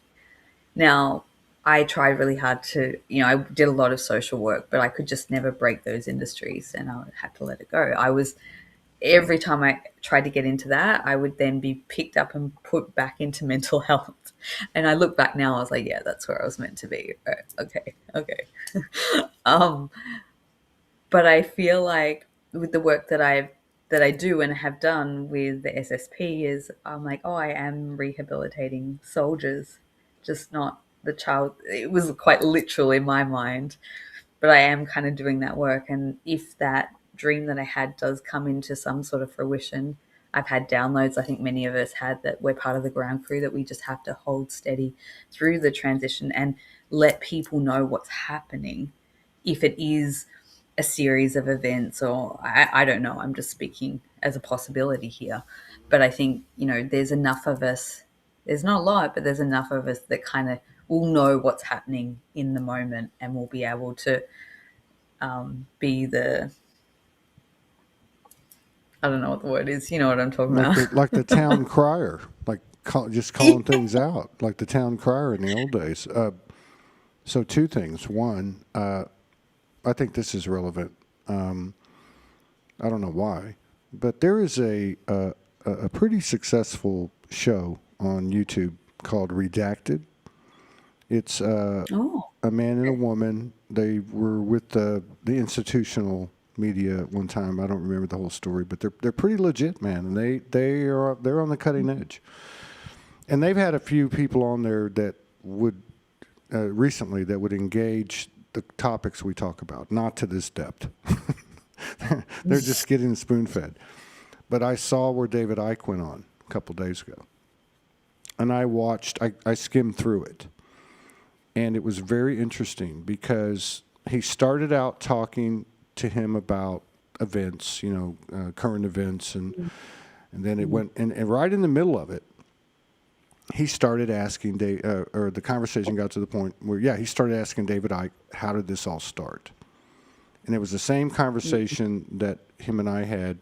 Now, I tried really hard to, I did a lot of social work, but I could just never break those industries, and I had to let it go. Every time I tried to get into that, I would then be picked up and put back into mental health. And I look back now, I was like, yeah, that's where I was meant to be. Okay. um, but I feel like with the work that I do and have done with the SSP, is I'm like, oh, I am rehabilitating soldiers, just not the child. It was quite literal in my mind, but I am kind of doing that work. And if that dream that I had does come into some sort of fruition, I've had downloads. I think many of us had, that we're part of the ground crew, that we just have to hold steady through the transition and let people know what's happening. If it is a series of events, or I don't know, I'm just speaking as a possibility here. But I think, there's enough of us, there's not a lot, but there's enough of us that kind of will know what's happening in the moment, and will be able to be the, I don't know what the word is, you know what I'm talking Like about. the town crier, like just calling things out, like the town crier in the old days. So two things. One, I think this is relevant. I don't know why, but there is a pretty successful show on YouTube called Redacted. It's Oh, a man and a woman. They were with the institutional media at one time. I don't remember the whole story, but they're pretty legit, man, and they're on the cutting edge. And they've had a few people on there that would recently that would engage the topics we talk about, not to this depth. They're just getting spoon fed. But I saw where David Icke went on a couple days ago, and I skimmed through it. And it was very interesting because he started out talking to him about events, current events, and then it went, and right in the middle of it, he started asking or the conversation got to the point where, he started asking David Icke, how did this all start? And it was the same conversation that him and I had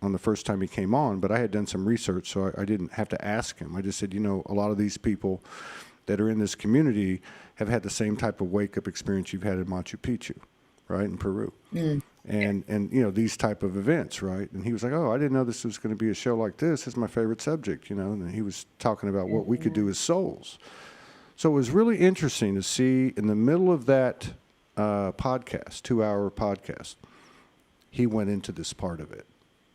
on the first time he came on, but I had done some research, so I didn't have to ask him. I just said, a lot of these people that are in this community have had the same type of wake-up experience you've had in Machu Picchu, right, in Peru. And these type of events, right? And he was like, oh, I didn't know this was going to be a show like this. This is my favorite subject, And he was talking about what we could do as souls. So it was really interesting to see in the middle of that podcast, 2-hour podcast, he went into this part of it.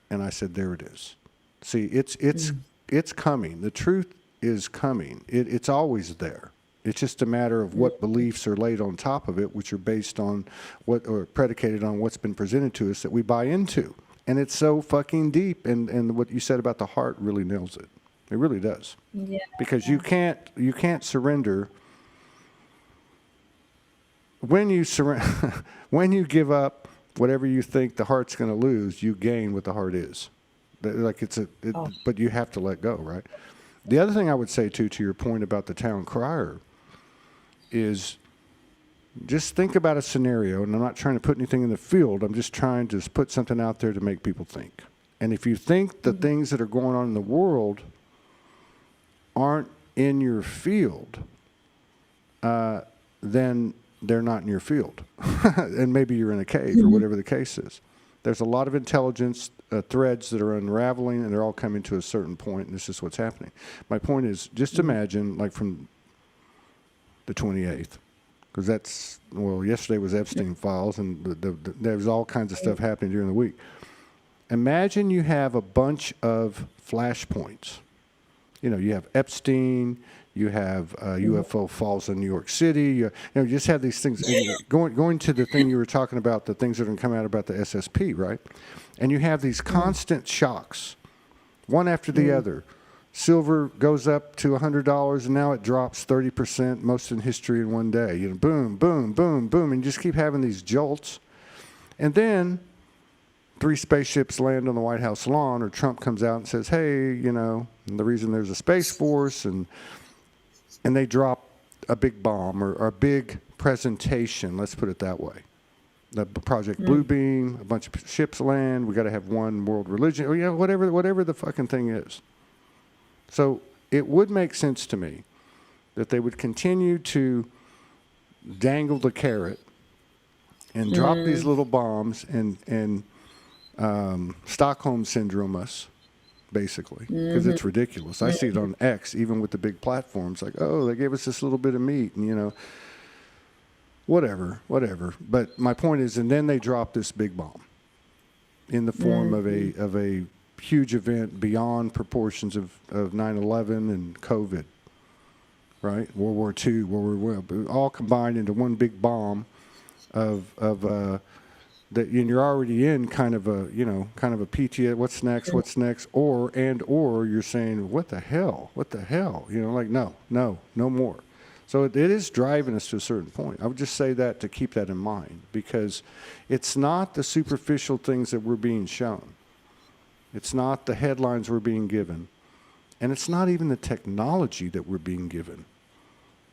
And I said, there it is. See, it's coming. The truth is coming. It's always there. It's just a matter of what beliefs are laid on top of it, which are based on what, or predicated on what's been presented to us that we buy into. And it's so fucking deep. And what you said about the heart really nails it. It really does. Yeah. Because you can't surrender. When you surrender, when you give up whatever you think the heart's going to lose, you gain what the heart is. Like but you have to let go, right? The other thing I would say too, to your point about the town crier, is just think about a scenario, and I'm not trying to put anything in the field. I'm just trying to put something out there to make people think. And if you think the things that are going on in the world aren't in your field, then they're not in your field. And maybe you're in a cave or whatever the case is. There's a lot of intelligence threads that are unraveling, and they're all coming to a certain point, and this is what's happening. My point is, just imagine, like from the 28th, because that's, well, yesterday was Epstein files, and there was all kinds of stuff happening during the week. Imagine you have a bunch of flashpoints. You know, you have Epstein, you have UFO falls in New York City. You just have these things. And going to the thing you were talking about, the things that are going to come out about the SSP, right? And you have these constant shocks, one after the other. Silver goes up to $100, and now it drops 30%, most in history in one day. You know, boom, boom, boom, boom, and you just keep having these jolts. And then 3 spaceships land on the White House lawn, or Trump comes out and says, hey, you know, and the reason there's a Space Force, and they drop a big bomb or a big presentation, let's put it that way. The Project Bluebeam, a bunch of ships land, we got to have one world religion, or, you know, whatever the fucking thing is. So it would make sense to me that they would continue to dangle the carrot and drop these little bombs and Stockholm Syndrome us, basically, because it's ridiculous. I see it on X, even with the big platforms, like, oh, they gave us this little bit of meat, and, you know, whatever. But my point is, and then they drop this big bomb in the form of a huge event beyond proportions of 9/11 and COVID, right? World War II, all combined into one big bomb of that, and you're already in kind of a PTA, what's next, or you're saying, what the hell, you know, like, no more. So it is driving us to a certain point. I would just say that to keep that in mind, because it's not the superficial things that we're being shown. It's not the headlines we're being given. And it's not even the technology that we're being given.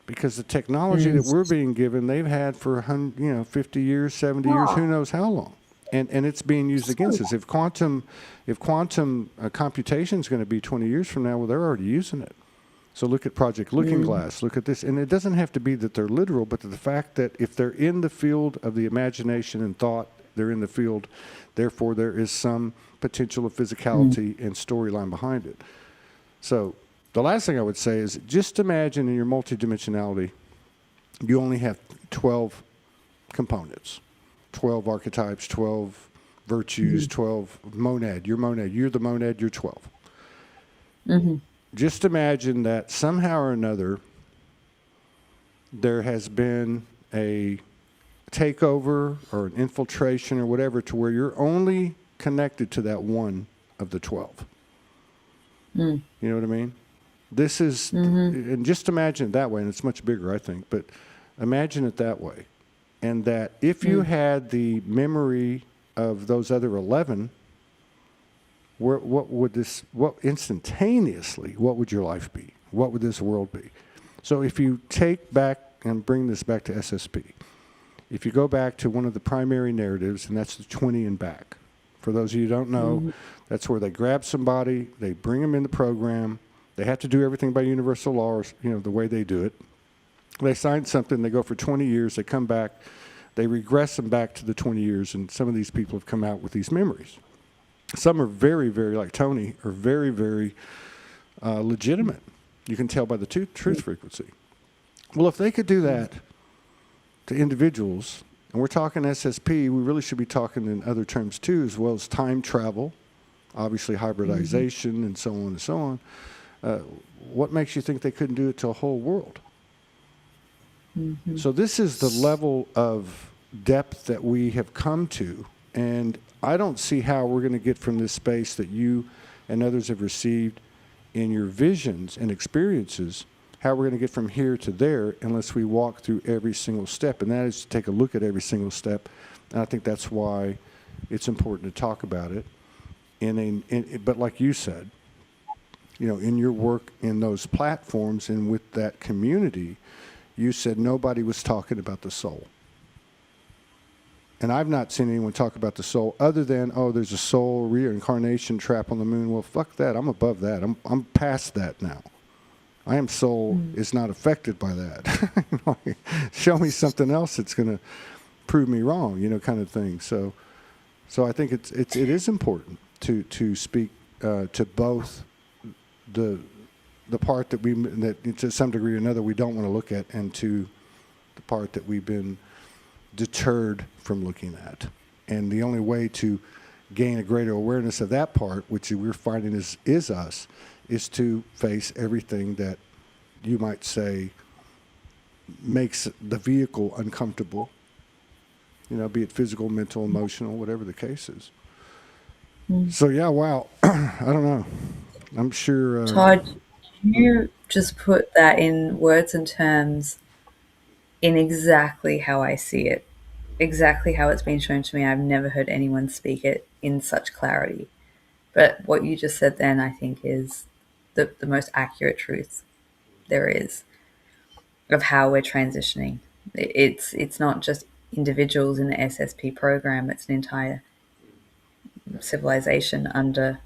Because the technology that we're being given, they've had for 50 years, 70 years, who knows how long. And it's being used against us. If quantum computation is going to be 20 years from now, well, they're already using it. So look at Project Looking Glass. Look at this. And it doesn't have to be that they're literal, but the fact that if they're in the field of the imagination and thought, they're in the field, therefore there is some potential of physicality and storyline behind it. So the last thing I would say is, just imagine in your multidimensionality, you only have 12 components, 12 archetypes, 12 virtues, 12 monad. You're the monad, you're 12. Just imagine that somehow or another there has been a takeover or an infiltration or whatever, to where you're only connected to that one of the 12. You know what I mean? This is, and just imagine it that way, and it's much bigger, I think, but imagine it that way. And that if you had the memory of those other 11, what instantaneously, what would your life be? What would this world be? So if you take back and bring this back to SSP, if you go back to one of the primary narratives, and that's the 20 and back. For those of you who don't know, that's where they grab somebody, they bring them in the program, they have to do everything by universal law, or, you know, the way they do it. They sign something, they go for 20 years, they come back, they regress them back to the 20 years, and some of these people have come out with these memories. Some are very, very, like Tony, are very, very legitimate. You can tell by the truth frequency. Well, if they could do that to individuals, and we're talking SSP, we really should be talking in other terms too, as well as time travel, obviously hybridization, and so on and so on. What makes you think they couldn't do it to a whole world? Hmm. So this is the level of depth that we have come to. And I don't see how we're going to get from this space that you and others have received in your visions and experiences, how we're going to get from here to there unless we walk through every single step. And that is to take a look at every single step. And I think that's why it's important to talk about it. But like you said, in your work in those platforms and with that community, you said nobody was talking about the soul. And I've not seen anyone talk about the soul other than, oh, there's a soul reincarnation trap on the moon. Well, fuck that. I'm above that. I'm past that now. I am soul is not affected by that. Show me something else that's going to prove me wrong, kind of thing. So I think it is important to speak to both the part that to some degree or another we don't want to look at, and to the part that we've been deterred from looking at. And the only way to gain a greater awareness of that part, which we're finding is us, is to face everything that you might say makes the vehicle uncomfortable, be it physical, mental, emotional, whatever the case is. So yeah, wow. I don't know. I'm sure. Todd, you just put that in words and terms in exactly how I see it, exactly how it's been shown to me. I've never heard anyone speak it in such clarity. But what you just said then, I think, is the most accurate truth there is of how we're transitioning. It's not just individuals in the SSP program, it's an entire civilization under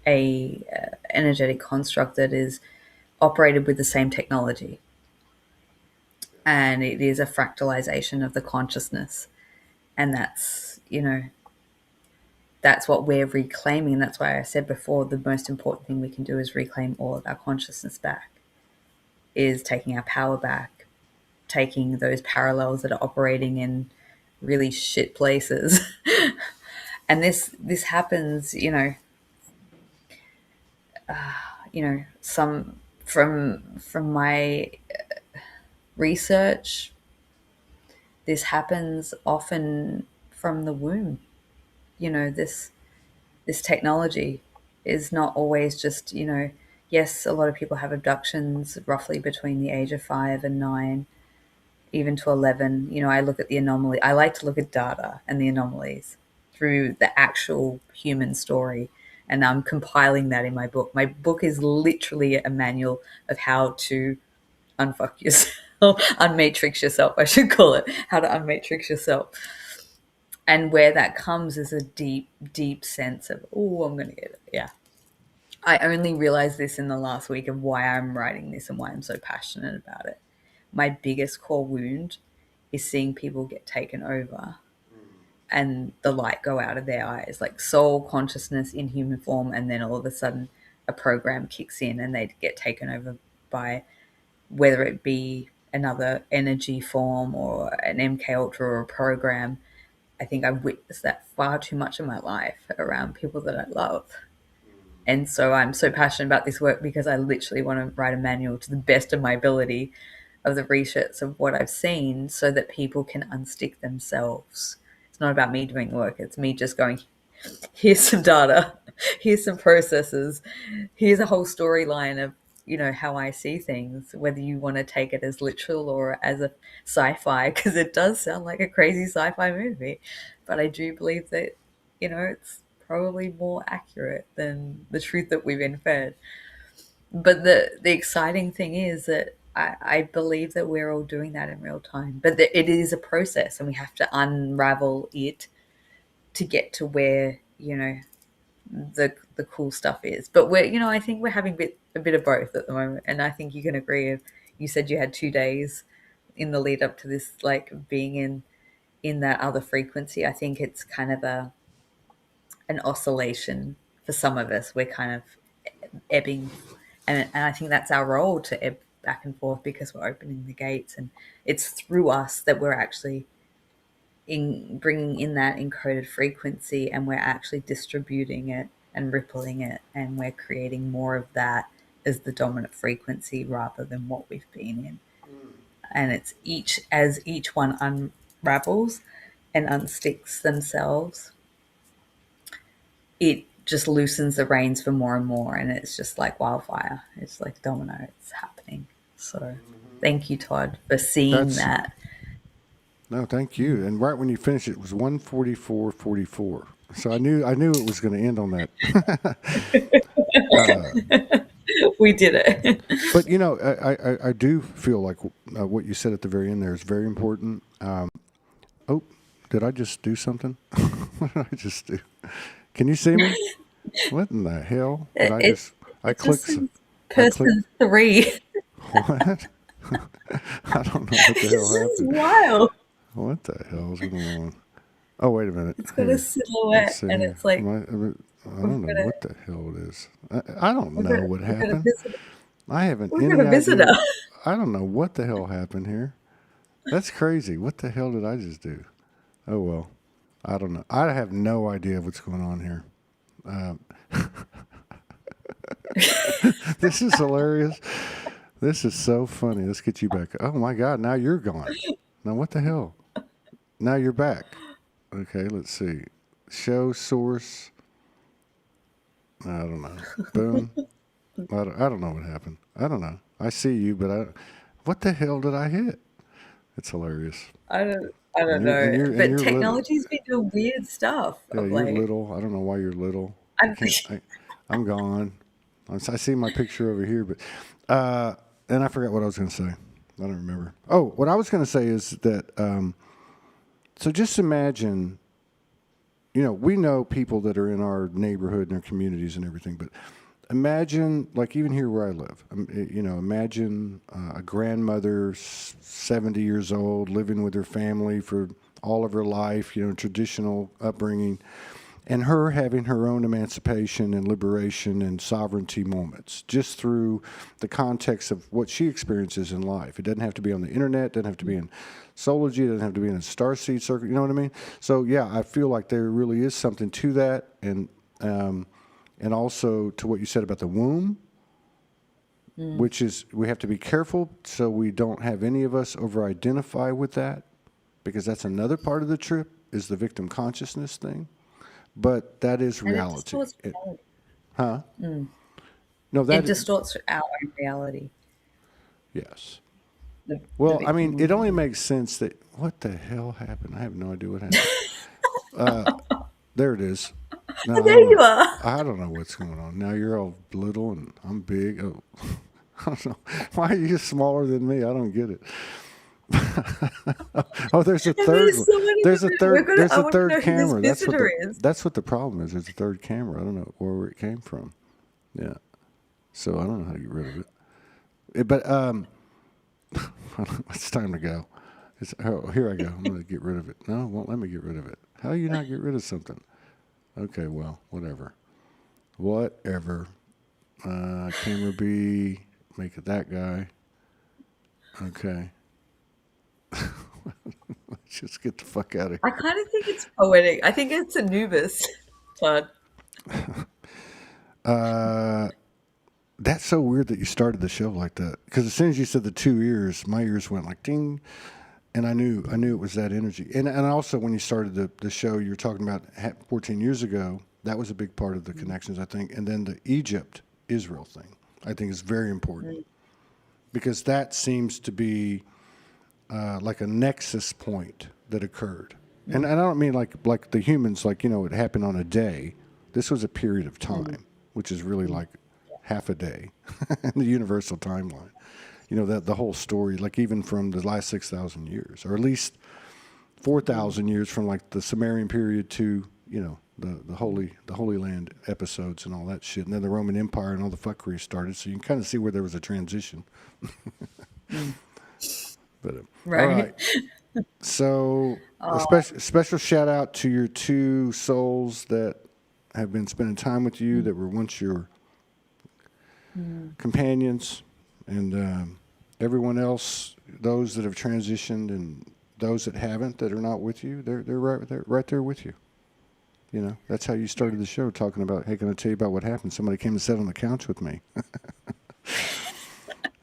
a energetic construct that is operated with the same technology, and it is a fractalization of the consciousness, and that's what we're reclaiming. And that's why I said before, the most important thing we can do is reclaim all of our consciousness back, is taking our power back, taking those parallels that are operating in really shit places. And this happens, some from my research, this happens often from the womb. This technology is not always just, yes, a lot of people have abductions roughly between the age of 5 and 9, even to 11. I look at the anomaly. I like to look at data and the anomalies through the actual human story. And I'm compiling that in my book. My book is literally a manual of how to unfuck yourself, unmatrix yourself, I should call it, how to unmatrix yourself. And where that comes is a deep, deep sense of, oh, I'm going to get it. Yeah. I only realized this in the last week of why I'm writing this and why I'm so passionate about it. My biggest core wound is seeing people get taken over and the light go out of their eyes, like soul consciousness in human form, and then all of a sudden a program kicks in and they get taken over by, whether it be another energy form or an MK Ultra or a program. I think I've witnessed that far too much in my life around people that I love. And so I'm so passionate about this work because I literally want to write a manual to the best of my ability of the research of what I've seen, so that people can unstick themselves. It's not about me doing the work. It's me just going, here's some data, here's some processes, here's a whole storyline of, how I see things, whether you want to take it as literal or as a sci-fi, because it does sound like a crazy sci-fi movie. But I do believe that, it's probably more accurate than the truth that we've been fed. But the exciting thing is that I believe that we're all doing that in real time. But it is a process, and we have to unravel it to get to where, the cool stuff is. But I think we're having a bit of both at the moment, and I think you can agree. You said you had 2 days in the lead up to this, like being in that other frequency. I think it's kind of an oscillation for some of us. We're kind of ebbing, and I think that's our role, to ebb back and forth, because we're opening the gates, and it's through us that we're actually in bringing in that encoded frequency, and we're actually distributing it and rippling it, and we're creating more of that as the dominant frequency rather than what we've been in. and it's each one unravels and unsticks themselves, it just loosens the reins for more and more, and it's just like wildfire. It's like domino. It's happening. So, thank you, Todd, for seeing That's that. no, thank you. And right when you finished, it was 1:44:44. So I knew it was going to end on that. We did it. But I do feel like what you said at the very end there is very important. Oh, did I just do something? What did I just do? Can you see me? What in the hell did I It, just? I it just clicked. says I clicked. person three. What? I don't know what the This hell is happened. wild. What the hell is going on? Oh, wait a minute. It's got a Here, let's silhouette, see and here. it's like I we've don't know got a what the hell it is. I don't know what we've got a happened. visitor. I haven't We've got any a visitor. idea. I don't know what the hell happened here. That's crazy. What the hell did I just do? Oh, well. I don't know. I have no idea what's going on here. This is hilarious. This is so funny. Let's get you back. Oh, my God. Now you're gone. Now, what the hell? Now you're back. Okay, let's see. Show source. I don't know. Boom. I don't know what happened. I don't know. I see you, but what the hell did I hit? It's hilarious. I don't know. And But you're little. technology's been doing weird stuff Yeah, of you're late. little. I don't know why you're little. I I'm, can't. I'm gone. I see my picture over here, but and I forgot what I was going to say. I don't remember. Oh, what I was going to say is that. So just imagine. We know people that are in our neighborhood and our communities and everything, but imagine, like even here where I live, imagine a grandmother, 70 years old, living with her family for all of her life, traditional upbringing, and her having her own emancipation and liberation and sovereignty moments just through the context of what she experiences in life. It doesn't have to be on the internet, it doesn't have to be in Soulogy, it doesn't have to be in a starseed circle, you know what I mean? So yeah, I feel like there really is something to that, and also to what you said about the womb, which is we have to be careful so we don't have any of us over-identify with that, because that's another part of the trip is the victim consciousness thing. But that is and it reality. distorts reality. Huh? No, It distorts our own reality. yes. The Well, I mean, it only victim. makes sense that what the hell happened? I have no idea what happened. There it is. No, I There don't you know. are. I don't know what's going on. Now you're all little and I'm big. Oh, I don't know. Why are you smaller than me? I don't get it. Oh, there's a And third there's one. so many There's a different. We're third. gonna. There's I a want to third know who this camera. visitor is. That's what the problem is. There's a third camera. I don't know where it came from. Yeah. So I don't know how to get rid of it. But it's time to go. Here I go. I'm going to get rid of it. No, it won't let me get rid of it. How do you not get rid of something? Okay, well, whatever. Whatever. Camera B, make it that guy. Okay. Let's just get the fuck out of I here. kind of think it's poetic. I think it's Anubis, Todd. That's so weird that you started the show like that. Because as soon as you said the 2 ears, my ears went like ding, and I knew it was that energy. And also when you started the show, you were talking about 14 years ago. That was a big part of the connections, I think. And then the Egypt Israel thing, I think, is very important because that seems to be like a nexus point that occurred. And I don't mean like the humans, like it happened on a day. This was a period of time, which is really like half a day in the universal timeline. That the whole story, like even from the last 6,000 years, or at least 4,000 years from like the Sumerian period to the Holy Land episodes and all that shit, and then the Roman Empire and all the fuckery started. So you can kind of see where there was a transition. But all Right. right. So a Oh, special shout out to your two souls that have been spending time with you that were once your companions, and everyone else, those that have transitioned and those that haven't, that are not with you, they're right there with you. That's how you started the show, talking about, hey, can I tell you about what happened? Somebody came and sat on the couch with me.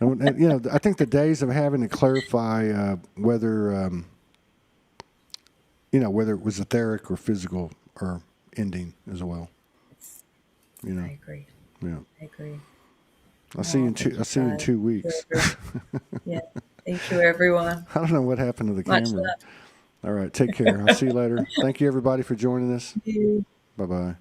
And And, you know, I think the days of having to clarify whether, you know, whether it was etheric or physical are ending as well. You know, I agree. yeah. I agree. I'll see you in Thank two. you I'll see you in guys. 2 weeks. Yeah. Thank you, everyone. I don't know what happened to the Much camera. love. All right, take care. I'll see you later. Thank you, everybody, for joining us. Thank you. Bye bye.